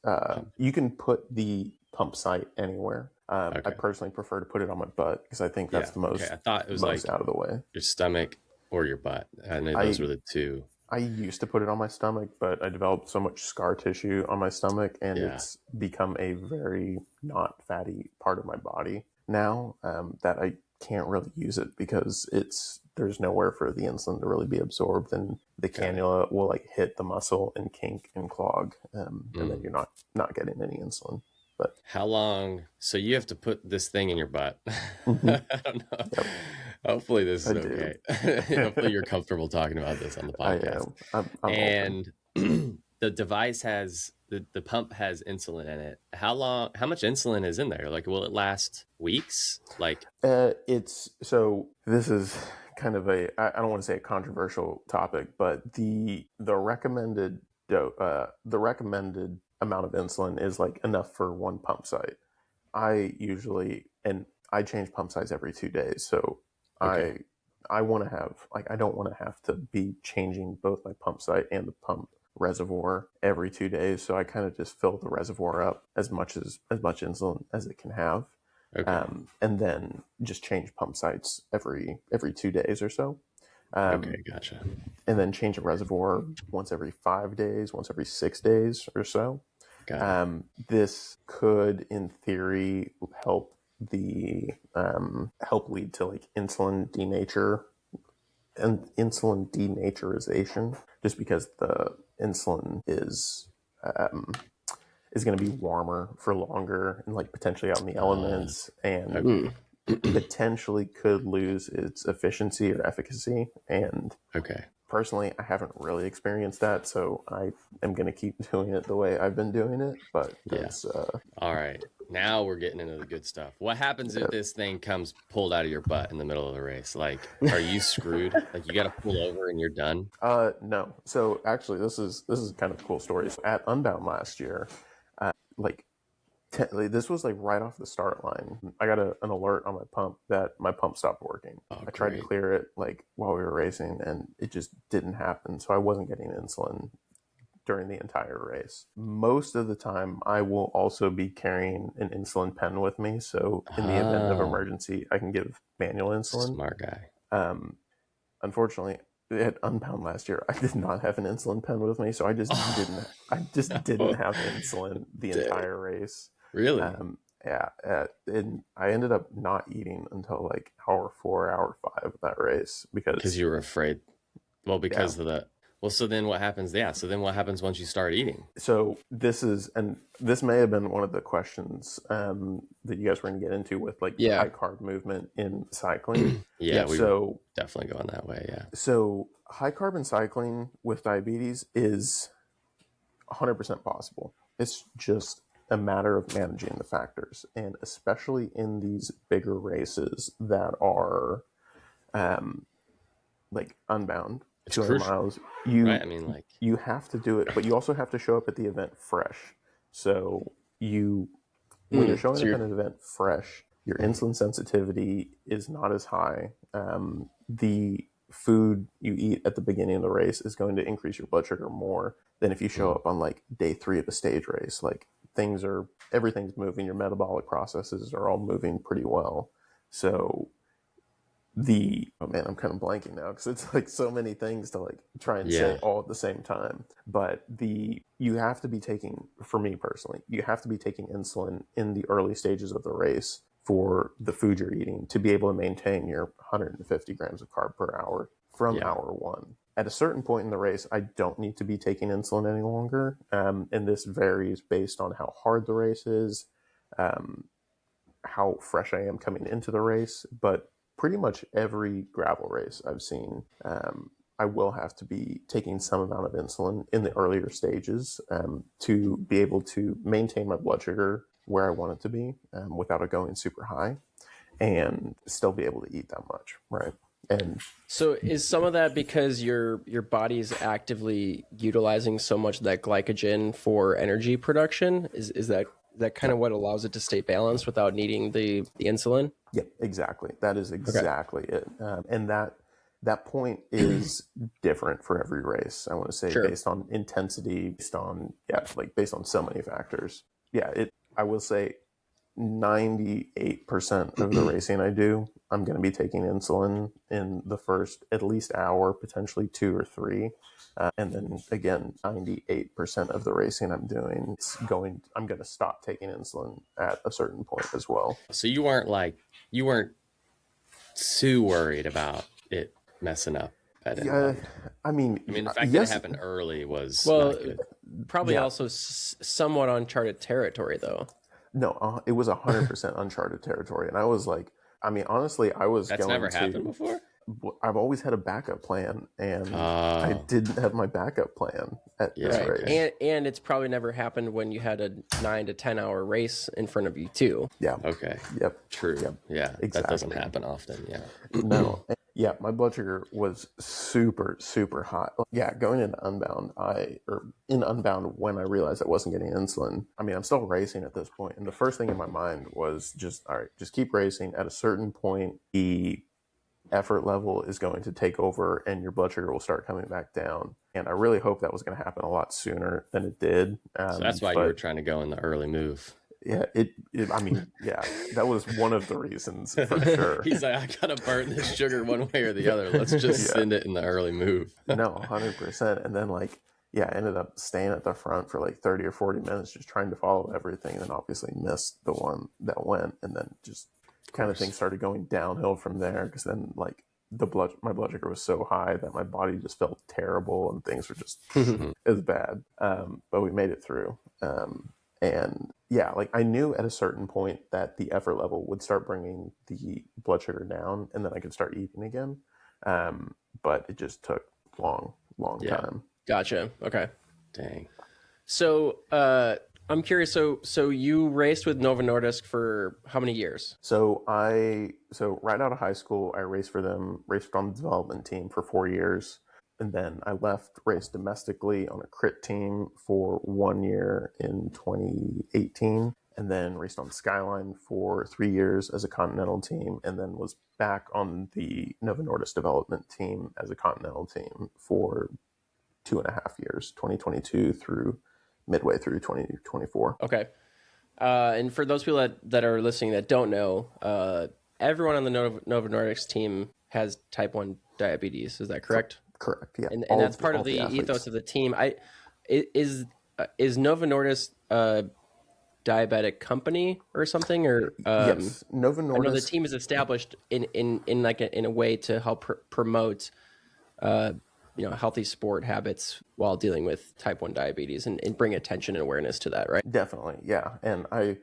you can put the pump site anywhere. I personally prefer to put it on my butt because I think that's the most. Okay. I thought it was most like out of the way. your stomach or your butt. I know those were the two. I used to put it on my stomach, but I developed so much scar tissue on my stomach, and it's become a very not fatty part of my body now, that I can't really use it because there's nowhere for the insulin to really be absorbed, and the cannula will like hit the muscle and kink and clog, and then you're not getting any insulin. But how long? So you have to put this thing in your butt. I don't know. Yep. Hopefully this is I okay. Hopefully you're comfortable talking about this on the podcast. I am. I'm And the device has the pump has insulin in it. How much insulin is in there? Like, will it last weeks? Like, this is kind of I don't want to say a controversial topic, but the recommended amount of insulin is like enough for one pump site. I change pump sites every 2 days, so I want to have I don't want to have to be changing both my pump site and the pump reservoir every 2 days. So I kind of just fill the reservoir up as much insulin as it can have, and then just change pump sites every 2 days or so. Gotcha. And then change a reservoir once every 5 days, once every 6 days or so. This could, in theory, help lead to like insulin denaturization, just because the insulin is going to be warmer for longer and like potentially out in the elements, and potentially could lose its efficiency or efficacy. And personally, I haven't really experienced that, so I am going to keep doing it the way I've been doing it. But all right. Now we're getting into the good stuff. What happens if this thing comes pulled out of your butt in the middle of the race? Like, are you screwed? Like, you got to pull over and you're done? No. So actually, this is kind of a cool story. So at Unbound last year, this was like right off the start line. I got an alert on my pump that my pump stopped working. I tried to clear it like while we were racing, and it just didn't happen. So I wasn't getting insulin during the entire race. Most of the time, I will also be carrying an insulin pen with me. So in the event of emergency, I can give manual insulin. Smart guy. Unfortunately, at Unbound last year, I did not have an insulin pen with me, so I just didn't have insulin the entire race. Really? And I ended up not eating until like hour 4, hour 5 of that race because you were afraid. Well, because of the. Well, so then what happens? Yeah. So then what happens once you start eating? So this may have been one of the questions that you guys were going to get into with like Yeah. high carb movement in cycling. Yeah, Yep. we So were definitely going that way. Yeah. so high carb in cycling with diabetes is 100% possible. It's just a matter of managing the factors, and especially in these bigger races that are like unbound, It's 200 crucial, miles. right? I mean, like, You have to do it, but you also have to show up at the event fresh. So when you're showing So up at an event fresh, your insulin sensitivity is not as high. The food you eat at the beginning of the race is going to increase your blood sugar more than if you show up on like day 3 of a stage race. Like everything's moving. Your metabolic processes are all moving pretty well. So oh man, I'm kind of blanking now because it's like so many things to like try and say all at the same time. But you have to be taking, for me personally, you have to be taking insulin in the early stages of the race for the food you're eating to be able to maintain your 150 grams of carb per hour from hour 1. At a certain point in the race, I don't need to be taking insulin any longer. And this varies based on how hard the race is, how fresh I am coming into the race. But pretty much every gravel race I've seen, I will have to be taking some amount of insulin in the earlier stages to be able to maintain my blood sugar where I want it to be without it going super high and still be able to eat that much, right? And so is some of that because your body is actively utilizing so much of that glycogen for energy production? Is that kind of what allows it to stay balanced without needing the insulin? Yeah, exactly. That is exactly it. And that point is different for every race. I want to say based on intensity, based on so many factors. Yeah, I will say 98% of the racing I do, I'm going to be taking insulin in the first at least hour, potentially 2 or 3. And then again, 98% of the racing I'm doing, I'm going to stop taking insulin at a certain point as well. So you weren't too worried about it messing up at any point. I mean, the fact that it happened early was not good. Probably also somewhat uncharted territory, though. No, it was 100% uncharted territory. And I was like, I mean, honestly, That's never happened before? I've always had a backup plan, and I didn't have my backup plan at this race. And it's probably never happened when you had a 9 to 10 hour race in front of you too. Yeah. Okay. Yep. True. Yep. Yeah. Exactly. That doesn't happen often. Yeah. No. Yeah, my blood sugar was super, super high. Yeah, going into Unbound, when I realized I wasn't getting insulin, I mean, I'm still racing at this point, and the first thing in my mind was just, all right, just keep racing. At a certain point, the effort level is going to take over and your blood sugar will start coming back down. And I really hope that was going to happen a lot sooner than it did. So that's why you were trying to go in the early move. Yeah, that was one of the reasons for sure. He's like, I gotta burn this sugar one way or the other. Let's just send it in the early move. No, 100%. And then I ended up staying at the front for like 30 or 40 minutes, just trying to follow everything, and then obviously missed the one that went, and then just kind of things started going downhill from there, because then like my blood sugar was so high that my body just felt terrible and things were just as bad. But we made it through. And yeah, like I knew at a certain point that the effort level would start bringing the blood sugar down, and then I could start eating again. But it just took long time. Gotcha. Okay. Dang. So I'm curious. So you raced with Novo Nordisk for how many years? So right out of high school, I raced for them, raced on the development team for 4 years. And then I raced domestically on a crit team for 1 year in 2018. And then raced on Skyline for 3 years as a continental team. And then was back on the Novo Nordisk development team as a continental team for 2.5 years, 2022 through midway through 2024. Okay. And for those people that are listening that don't know, everyone on the Novo Nordisk team has type 1 diabetes. Is that correct? Correct. Yeah. And that's part of the ethos of the team. Is Novo Nordisk a diabetic company or something? Or yes, Novo Nordisk. I know the team is established in a way to help promote healthy sport habits while dealing with type 1 diabetes and bring attention and awareness to that, right? Definitely, yeah. And I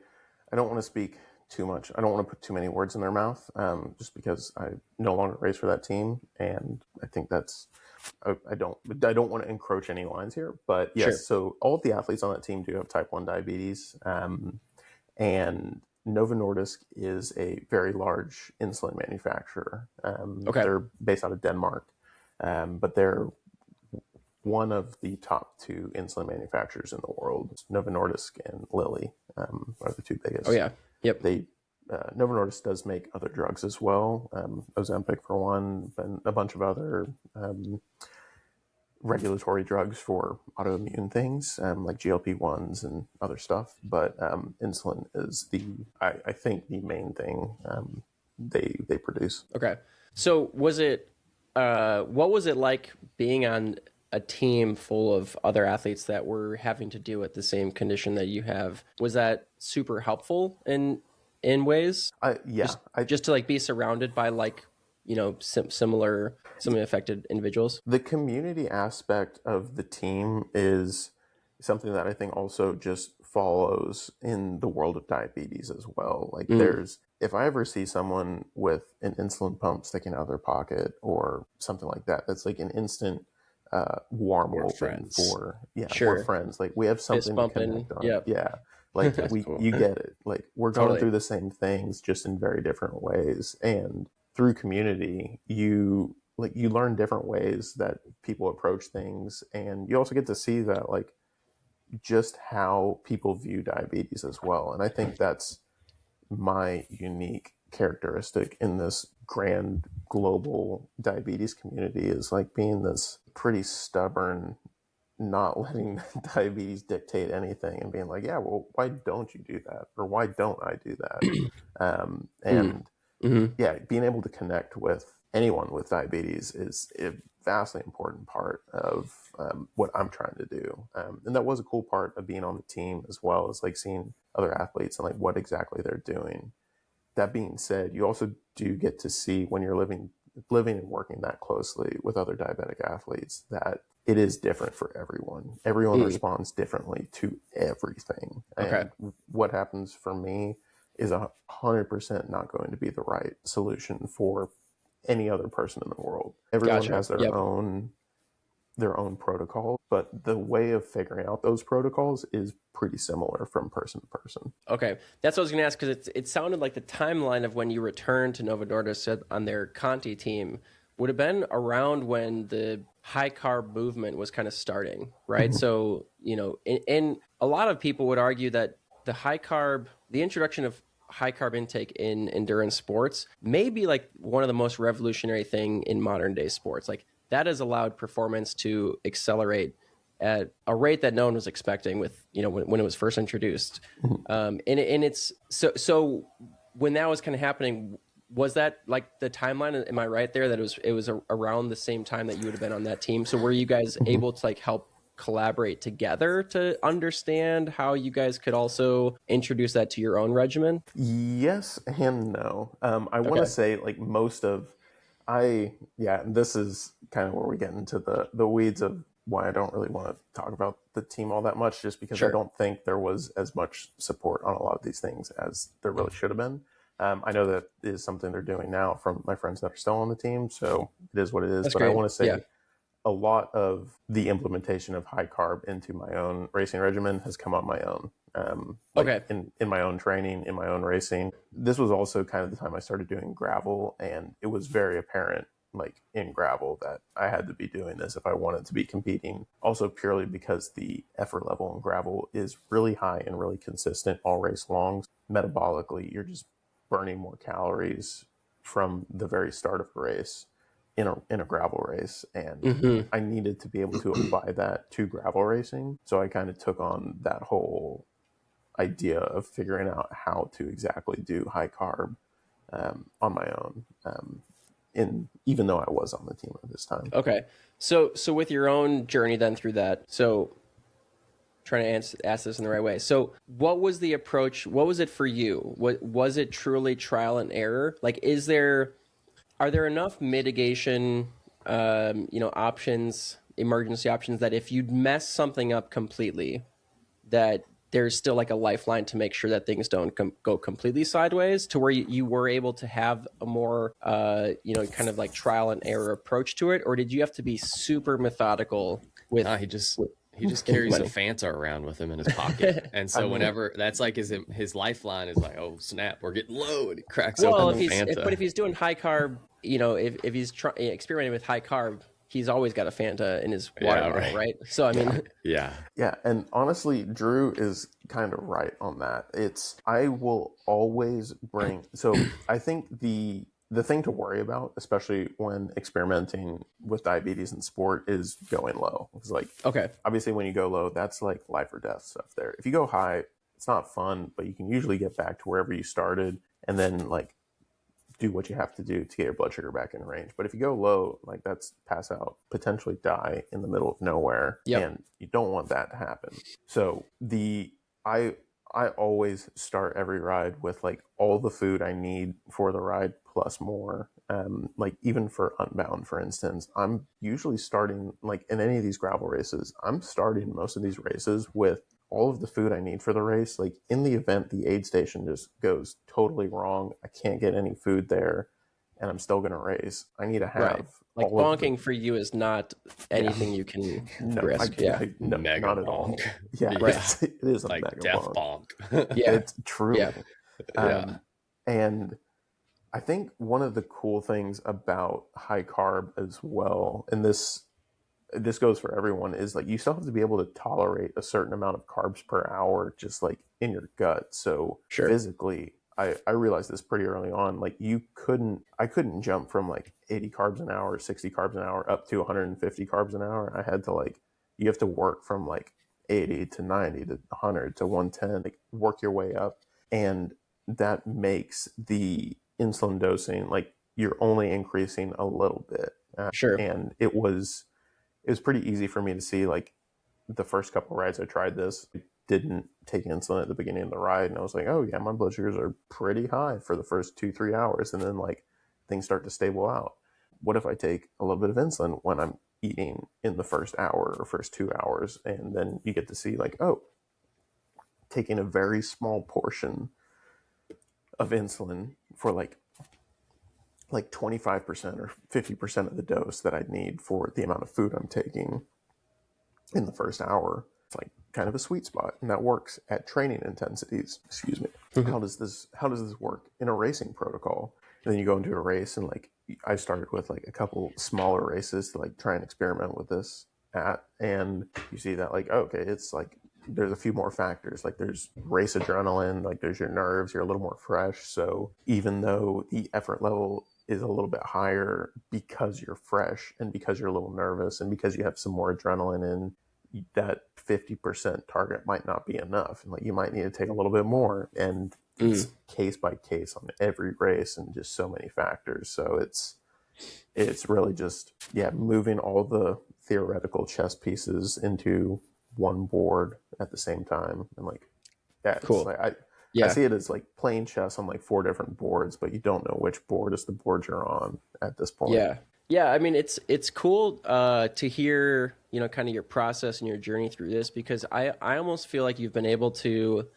don't want to speak too much. I don't want to put too many words in their mouth, just because I no longer race for that team, and I think that's I don't want to encroach any lines here. But yes, Sure. so all of the athletes on that team do have type 1 diabetes, and Novo Nordisk is a very large insulin manufacturer. Okay. They're based out of Denmark, but they're one of the top two insulin manufacturers in the world. Novo Nordisk and Lilly are the two biggest. Oh yeah. Yep. Novo Nordisk does make other drugs as well, Ozempic for one, and a bunch of other regulatory drugs for autoimmune things, like GLP-1s and other stuff. But insulin is I think the main thing they produce. Okay. So what was it like being on a team full of other athletes that were having to deal with the same condition that you have? Was that super helpful in ways? Just to like be surrounded by like, similarly affected individuals. The community aspect of the team is something that I think also just follows in the world of diabetes as well. Like if I ever see someone with an insulin pump sticking out of their pocket or something like that, that's like an instant warm open for Sure. we're friends. Like we have something to connect on. Yep. Yeah. Like Cool. you get it. Like we're going Totally. through the same things just in very different ways. And through community, you learn different ways that people approach things, and you also get to see that like just how people view diabetes as well. And I think that's my unique characteristic in this grand global diabetes community, is like being this pretty stubborn, not letting diabetes dictate anything and being like, yeah, well, why don't you do that? Or why don't I do that? And yeah, being able to connect with anyone with diabetes is a vastly important part of what I'm trying to do. And that was a cool part of being on the team, as well as like seeing other athletes and like what exactly they're doing. That being said, you also do get to see when you're living and working that closely with other diabetic athletes that it is different for everyone. Everyone responds differently to everything. Okay. And what happens for me is 100% not going to be the right solution for any other person in the world. Everyone Gotcha. has their own protocol, but the way of figuring out those protocols is pretty similar from person to person. Okay, that's what I was going to ask, because it sounded like the timeline of when you returned to Novo Nordisk on their Conti team would have been around when the high carb movement was kind of starting, right? So, and a lot of people would argue that the introduction of high carb intake in endurance sports may be like one of the most revolutionary thing in modern day sports. Like that has allowed performance to accelerate at a rate that no one was expecting with, when it was first introduced. And it's so when that was kind of happening, was that like the timeline? Am I right there that it was around the same time that you would have been on that team? So were you guys able to like help collaborate together to understand how you guys could also introduce that to your own regimen? Yes and no. I want to say like this is kind of where we get into the weeds of why I don't really want to talk about the team all that much, just because I don't think there was as much support on a lot of these things as there really should have been. I know that is something they're doing now from my friends that are still on the team, so it is what it is. That's but great. I want to say a lot of the implementation of high carb into my own racing regimen has come on my own. In my own training, in my own racing. This was also kind of the time I started doing gravel, and it was very apparent like in gravel that I had to be doing this if I wanted to be competing. Also purely because the effort level in gravel is really high and really consistent all race long. Metabolically, you're just burning more calories from the very start of the race in a gravel race, and I needed to be able to apply that to gravel racing. So I kind of took on that whole idea of figuring out how to exactly do high carb on my own. Even though I was on the team at this time. Okay, so with your own journey then through that, so trying to ask this in the right way. So what was the approach? What was it for you? Was it truly trial and error? Like, are there enough mitigation options, emergency options, that if you'd mess something up completely, that there's still like a lifeline to make sure that things don't go completely sideways, to where you were able to have a more, kind of like trial and error approach to it? Or did you have to be super methodical with, No, he just carries a implementing? Fanta around with him in his pocket, and so whenever that's like his lifeline is like, oh snap, we're getting low, and he cracks Well, open the Fanta. if he's doing high carb, if he's experimenting with high carb, he's always got a Fanta in his water bottle, right? So I mean, Yeah, Yeah, and honestly, Drew is kind of right on that. I will always bring. So I think the thing to worry about, especially when experimenting with diabetes in sport, is going low. It's like, okay, obviously when you go low, that's like life or death stuff there. If you go high, it's not fun, but you can usually get back to wherever you started and then like do what you have to do to get your blood sugar back in range. But if you go low, like that's pass out, potentially die in the middle of nowhere. Yep. And you don't want that to happen. So I always start every ride with like all the food I need for the ride plus more. Like even for Unbound, for instance, I'm usually starting, like in any of these gravel races, I'm starting most of these races with all of the food I need for the race. Like in the event the aid station just goes totally wrong, I can't get any food there, and I'm still going to race, I need to have right. Like all of bonking for you is not anything you can risk. no, mega not at all. bonk. Yeah, Right. it is a like mega death bonk. bonk. Yeah. It's true. Yeah. And I think one of the cool things about high carb as well, and this goes for everyone, is like you still have to be able to tolerate a certain amount of carbs per hour, just like in your gut. So Sure. physically, I realized this pretty early on. Like I couldn't jump from like 80 carbs an hour, 60 carbs an hour up to 150 carbs an hour. I had to you have to work from like 80 to 90 to 100 to 110, like work your way up. And that makes the insulin dosing, like you're only increasing a little bit. Sure. And it was pretty easy for me to see, like the first couple rides I tried this, I didn't take insulin at the beginning of the ride, and I was like, oh yeah, my blood sugars are pretty high for the first 2-3 hours, and then like things start to stable out. What if I take a little bit of insulin when I'm eating in the first hour or first 2 hours? And then you get to see like, oh, taking a very small portion of insulin for like 25% or 50% of the dose that I'd need for the amount of food I'm taking in the first hour. It's like kind of a sweet spot, and that works at training intensities. Excuse me. How does this work in a racing protocol? And then you go into a race, and like I started with like a couple smaller races to like try and experiment with this at, and you see that like, okay, it's like there's a few more factors. Like there's race adrenaline, like there's your nerves, you're a little more fresh. So even though the effort level is a little bit higher because you're fresh and because you're a little nervous and because you have some more adrenaline in, that 50% target might not be enough. And like you might need to take a little bit more. And it's case by case on every race and just so many factors. So it's really just, moving all the theoretical chess pieces into one board at the same time. And like, Cool. like I see it as like playing chess on like 4 different boards, but you don't know which board is the board you're on at this point. Yeah. I mean, it's cool to hear, kind of your process and your journey through this, because I almost feel like you've been able to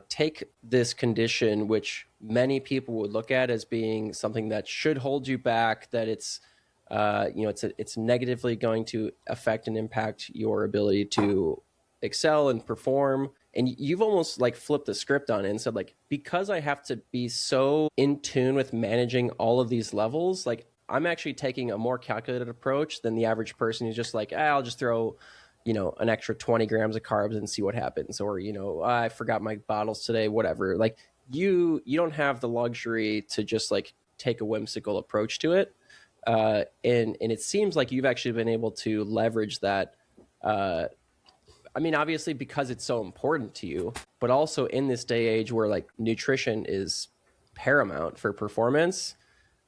take this condition, which many people would look at as being something that should hold you back, that it's it's negatively going to affect and impact your ability to excel and perform. And you've almost like flipped the script on it and said, like, because I have to be so in tune with managing all of these levels, like I'm actually taking a more calculated approach than the average person who's just like, I'll just throw, an extra 20 grams of carbs and see what happens. Or, I forgot my bottles today, whatever. Like you don't have the luxury to just like take a whimsical approach to it. And it seems like you've actually been able to leverage that, I mean, obviously because it's so important to you, but also in this day age where like nutrition is paramount for performance,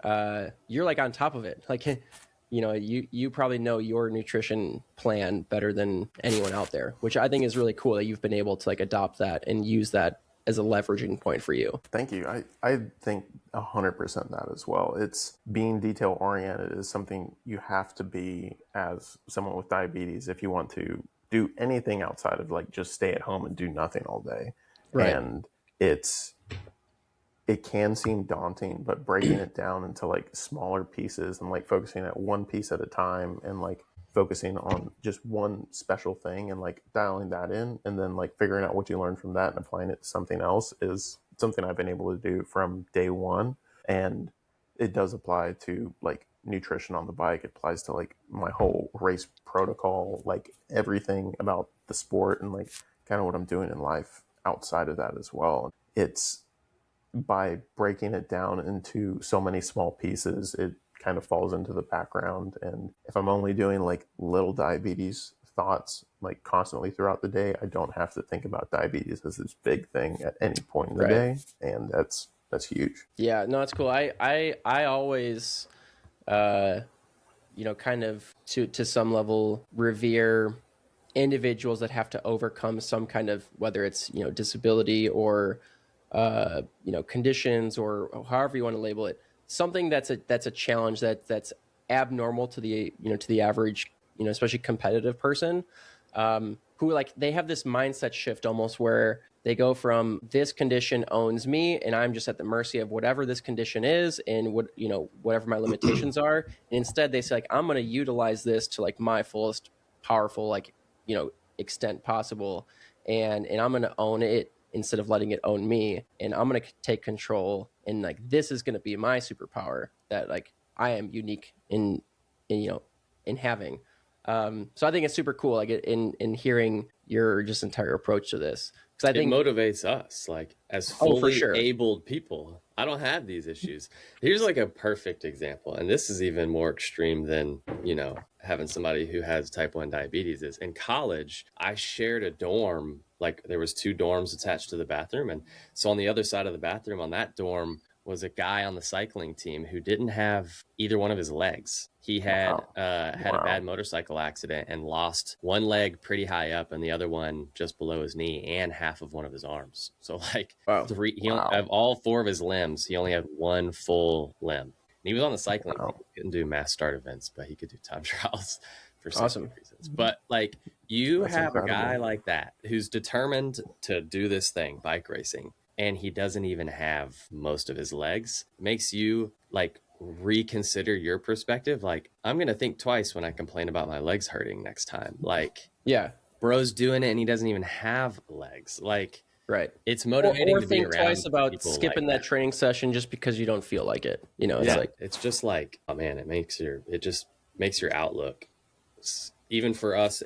you're like on top of it. Like, you probably know your nutrition plan better than anyone out there, which I think is really cool that you've been able to like adopt that and use that as a leveraging point for you? Thank you. I think 100% that as well. It's being detail oriented is something you have to be as someone with diabetes if you want to do anything outside of like just stay at home and do nothing all day. Right. And it can seem daunting, but breaking it down into like smaller pieces and like focusing at one piece at a time and like focusing on just one special thing and like dialing that in and then like figuring out what you learned from that and applying it to something else is something I've been able to do from day one. And it does apply to like nutrition on the bike. It applies to like my whole race protocol, like everything about the sport and like kind of what I'm doing in life outside of that as well. It's by breaking it down into so many small pieces, it kind of falls into the background. And if I'm only doing like little diabetes thoughts like constantly throughout the day, I don't have to think about diabetes as this big thing at any point in the day. And that's huge. Yeah, no, it's cool. I always, kind of to some level revere individuals that have to overcome some kind of, whether it's, disability or, conditions or however you want to label it, something that's a challenge that's abnormal to the, to the average, especially competitive person, who like, they have this mindset shift almost where they go from this condition owns me and I'm just at the mercy of whatever this condition is and what, whatever my limitations are. And instead they say like, I'm going to utilize this to like my fullest powerful, like, extent possible. And I'm going to own it instead of letting it own me. And I'm going to take control. And like, this is going to be my superpower that like I am unique in having. So I think it's super cool, like in hearing your just entire approach to this. Because I think it motivates us, like as fully abled people. I don't have these issues. Here's like a perfect example, and this is even more extreme than having somebody who has type 1 diabetes is. In college, I shared a dorm. Like there was 2 dorms attached to the bathroom, and so on the other side of the bathroom on that dorm was a guy on the cycling team who didn't have either one of his legs. He had had a bad motorcycle accident and lost one leg pretty high up and the other one just below his knee and half of one of his arms. So like of all 4 of his limbs, he only had one full limb. And he was on the cycling team. He couldn't do mass start events, but he could do time trials for safety reasons. But like that's have incredible. A guy like that who's determined to do this thing, bike racing, and he doesn't even have most of his legs, makes you like reconsider your perspective. Like, I'm going to think twice when I complain about my legs hurting next time. Like, yeah, bro's doing it and he doesn't even have legs. Like, right. It's motivating to be around. Or think twice about skipping that training session just because you don't feel like it. It's like, it's just like, oh man, it just makes your outlook, even for us,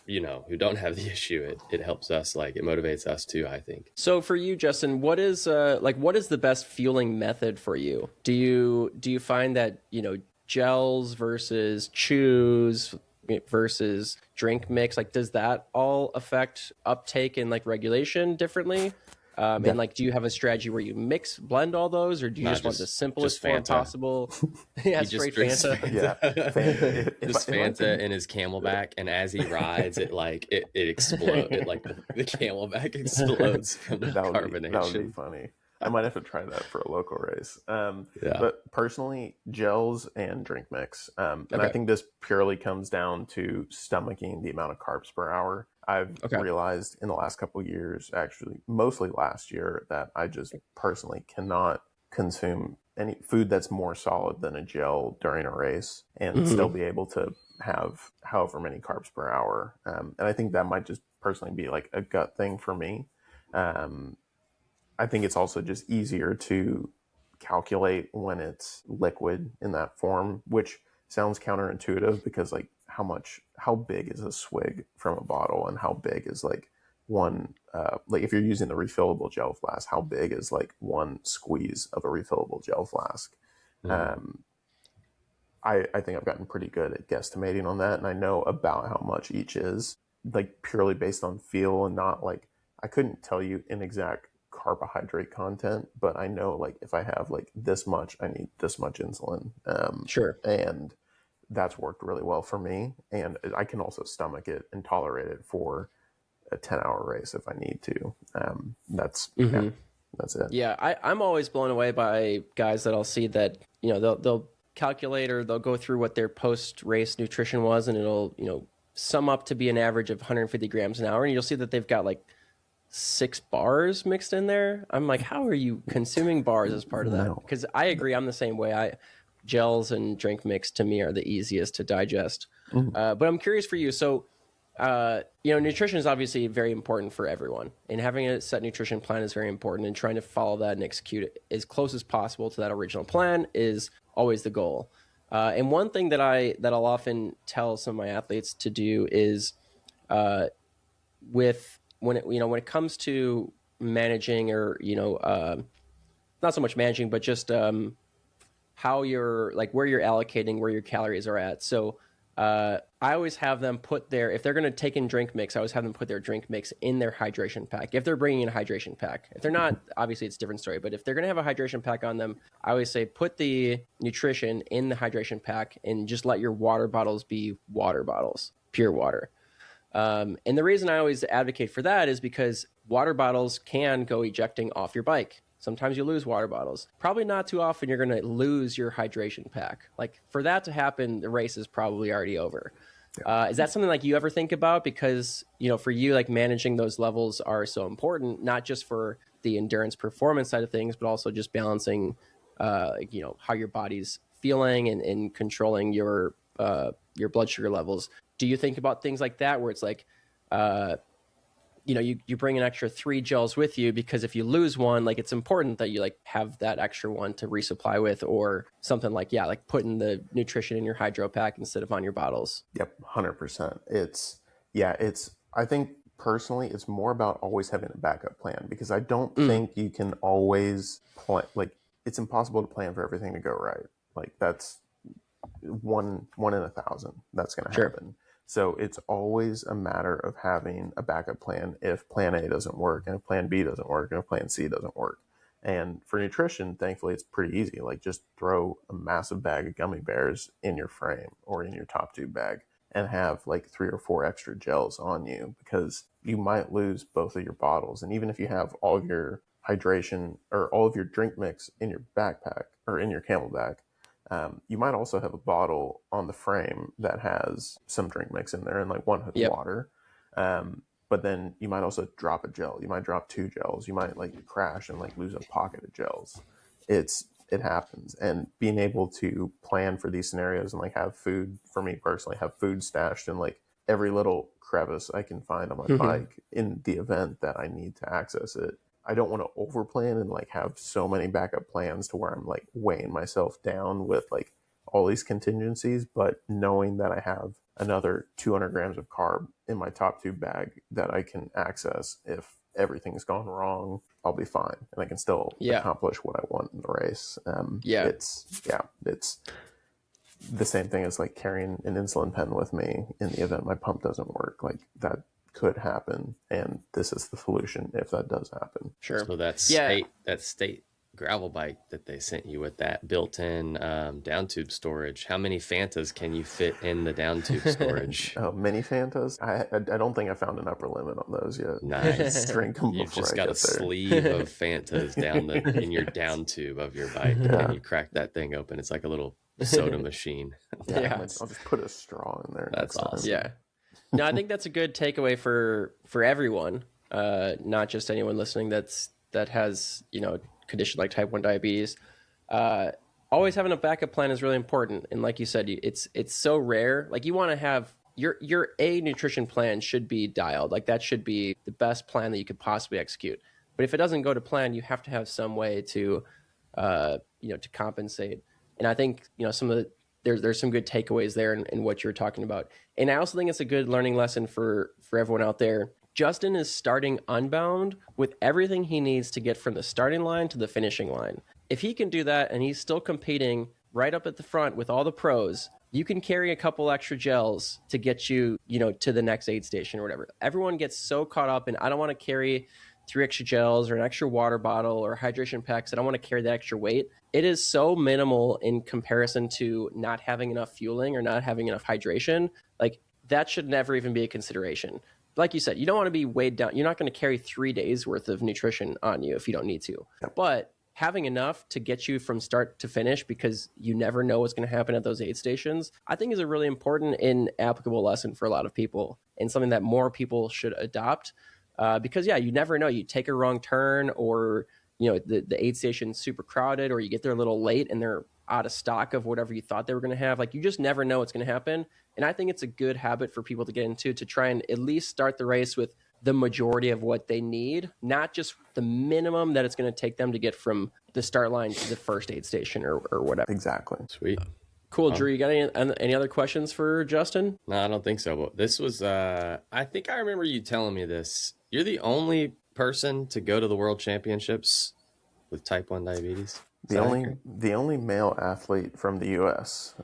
who don't have the issue, it helps us, like it motivates us too, I think. So for you, Justin, what is the best fueling method for you? Do you find that, gels versus chews versus drink mix, like does that all affect uptake and like regulation differently? And like, do you have a strategy where you blend all those, or do you just want the simplest form possible? Yeah, straight Fanta. Yeah, just Fanta in his Camelback, and as he rides, it explodes. It like the Camelback explodes from the carbonation. That would be funny. I might have to try that for a local race. But personally, gels and drink mix. And I think this purely comes down to stomaching the amount of carbs per hour. I've realized in the last couple of years, actually, mostly last year, that I just personally cannot consume any food that's more solid than a gel during a race and still be able to have however many carbs per hour. And I think that might just personally be like a gut thing for me. I think it's also just easier to calculate when it's liquid in that form, which sounds counterintuitive because like how big is a swig from a bottle and how big is like one, like if you're using the refillable gel flask, how big is like one squeeze of a refillable gel flask? I think I've gotten pretty good at guesstimating on that. And I know about how much each is, like purely based on feel and not like, I couldn't tell you an exact carbohydrate content, but I know like if I have like this much, I need this much insulin. And that's worked really well for me. And I can also stomach it and tolerate it for a 10-hour race if I need to. That's that's it. Yeah, I'm always blown away by guys that I'll see that, they'll calculate or they'll go through what their post-race nutrition was, and it'll, sum up to be an average of 150 grams an hour. And you'll see that they've got like 6 bars mixed in there. I'm like, how are you consuming bars as part of that? Because I agree, I'm the same way. Gels and drink mix to me are the easiest to digest. But I'm curious for you. So, nutrition is obviously very important for everyone, and having a set nutrition plan is very important, and trying to follow that and execute it as close as possible to that original plan is always the goal. And one thing that I'll often tell some of my athletes to do is, when it comes to managing, or not so much managing, but just how you're like where you're allocating, where your calories are at. So I always have them put if they're going to take in drink mix, I always have them put their drink mix in their hydration pack. If they're bringing in a hydration pack, if they're not, obviously it's a different story, but if they're going to have a hydration pack on them, I always say, put the nutrition in the hydration pack and just let your water bottles be water bottles, pure water. And the reason I always advocate for that is because water bottles can go ejecting off your bike. Sometimes you lose water bottles. Probably not too often you're going to lose your hydration pack. Like, for that to happen, the race is probably already over. Is that something like you ever think about? Because, for you, like, managing those levels are so important, not just for the endurance performance side of things, but also just balancing, how your body's feeling and controlling your blood sugar levels. Do you think about things like that, where it's like, you bring an extra 3 gels with you, because if you lose one, like, it's important that you like have that extra one to resupply with, or something like putting the nutrition in your hydro pack instead of on your bottles. Yep, 100%. I think personally, it's more about always having a backup plan, because I don't think you can always plan. Like, it's impossible to plan for everything to go right. Like, that's one in 1,000 that's going to happen. So it's always a matter of having a backup plan if plan A doesn't work, and if plan B doesn't work, and if plan C doesn't work. And for nutrition, thankfully, it's pretty easy. Like, just throw a massive bag of gummy bears in your frame or in your top tube bag, and have like 3 or 4 extra gels on you, because you might lose both of your bottles. And even if you have all of your hydration or all of your drink mix in your backpack or in your camelback, you might also have a bottle on the frame that has some drink mix in there, and like one has water. But then you might also drop a gel. You might drop 2 gels. You might like crash and like lose a pocket of gels. It happens. And being able to plan for these scenarios and like have food, for me personally, have food stashed in like every little crevice I can find on my bike in the event that I need to access it. I don't want to overplan and like have so many backup plans to where I'm like weighing myself down with like all these contingencies, but knowing that I have another 200 grams of carb in my top tube bag that I can access if everything's gone wrong, I'll be fine, and I can still accomplish what I want in the race. It's the same thing as like carrying an insulin pen with me in the event my pump doesn't work. Like, that could happen, and this is the solution if that does happen. Sure. So that state gravel bike that they sent you with that built-in down tube storage, how many Fantas can you fit in the down tube storage? Oh, mini Fantas? I don't think I found an upper limit on those yet. Nice. Drink them. You've just got a sleeve of Fantas in your down tube of your bike, and you crack that thing open. It's like a little soda machine. I'll just put a straw in there. That's awesome. Yeah. No, I think that's a good takeaway for everyone, not just anyone listening that has, condition like type 1 diabetes. Always having a backup plan is really important. And like you said, it's so rare. Like, you want to have your A nutrition plan should be dialed. Like, that should be the best plan that you could possibly execute. But if it doesn't go to plan, you have to have some way to compensate. And I think, there's some good takeaways there in what you're talking about. And I also think it's a good learning lesson for everyone out there. Justin is starting unbound with everything he needs to get from the starting line to the finishing line. If he can do that and he's still competing right up at the front with all the pros, you can carry a couple extra gels to get you, to the next aid station or whatever. Everyone gets so caught up in, I don't want to carry 3 extra gels or an extra water bottle or hydration packs. I don't want to carry that extra weight. It is so minimal in comparison to not having enough fueling or not having enough hydration. Like, that should never even be a consideration. like you said, you don't want to be weighed down. You're not going to carry 3 days worth of nutrition on you if you don't need to. But having enough to get you from start to finish, because you never know what's going to happen at those aid stations, I think is a really important and applicable lesson for a lot of people, and something that more people should adopt. Because you never know. You take a wrong turn, or the aid station's super crowded, or you get there a little late and they're out of stock of whatever you thought they were going to have. Like, you just never know what's going to happen. And I think it's a good habit for people to get into, to try and at least start the race with the majority of what they need, not just the minimum that it's going to take them to get from the start line to the first aid station or whatever. Exactly. Sweet. Cool. Drew, you got any other questions for Justin? No, I don't think so. But this was, I think I remember you telling me this. You're the only person to go to the World Championships with type 1 diabetes. The only male athlete from the U.S.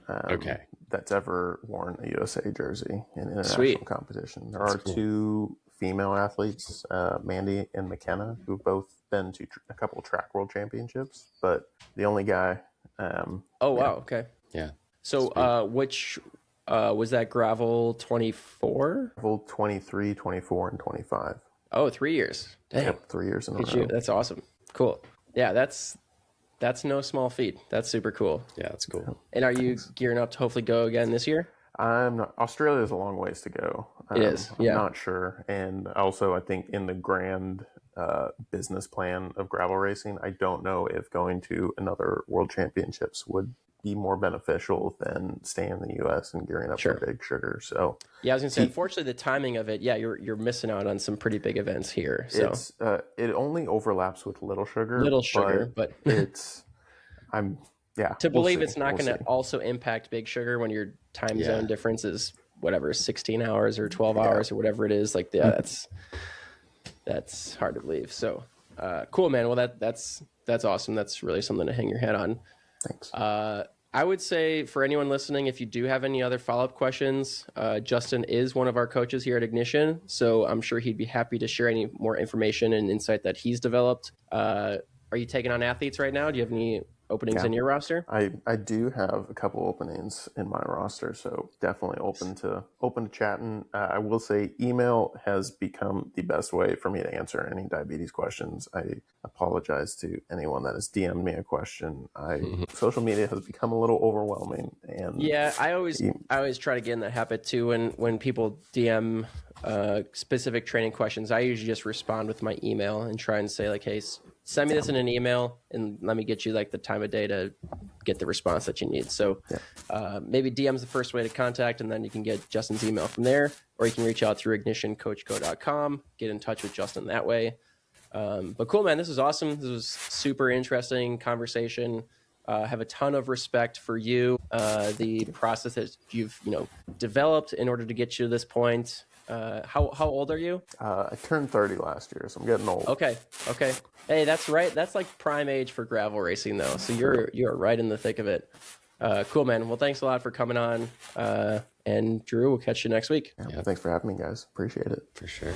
That's ever worn a USA jersey in international competition. There are two female athletes, Mandy and McKenna, who've both been to a couple track world championships, but the only guy. Wow. Okay. Yeah. So, which was that gravel 24? Gravel 23, 24, and 25. Oh, 3 years. Dang. Yep, 3 years in a row. That's awesome. Cool. Yeah, that's no small feat. That's super cool. Yeah, that's cool. And are you gearing up to hopefully go again this year? I'm not. Australia is a long ways to go. It is. Yeah. I'm not sure. And also, I think in the grand business plan of gravel racing, I don't know if going to another World Championships would be more beneficial than staying in the U.S. and gearing up for Big Sugar. So I was gonna say, unfortunately, the timing of it, you're missing out on some pretty big events here. So it only overlaps with Little Sugar. But to believe it's not going to also impact Big Sugar when your time zone difference is whatever, 16 hours or 12 hours or whatever it is. Like, that's hard to believe. So cool, man. Well, that's awesome. That's really something to hang your head on. Thanks. I would say for anyone listening, if you do have any other follow-up questions, Justin is one of our coaches here at Ignition, so I'm sure he'd be happy to share any more information and insight that he's developed. Are you taking on athletes right now? Do you have any openings in your roster? I do have a couple openings in my roster, so definitely open to chatting. I will say email has become the best way for me to answer any diabetes questions. I apologize to anyone that has DM'd me a question. Social media has become a little overwhelming, and I always try to get in that habit too. When people DM specific training questions, I usually just respond with my email and try and say like, hey, send me this in an email and let me get you like the time of day to get the response that you need. So maybe DM's the first way to contact, and then you can get Justin's email from there, or you can reach out through ignitioncoachco.com, get in touch with Justin that way. But cool, man, this is awesome. This was super interesting conversation. Have a ton of respect for you, the process that you've developed in order to get you to this point. How old are you? I turned 30 last year, so I'm getting old. Okay. Hey, that's right. That's like prime age for gravel racing, though. So you're right in the thick of it. Cool, man. Well, thanks a lot for coming on. And Drew, we'll catch you next week. Thanks for having me, guys. Appreciate it. For sure.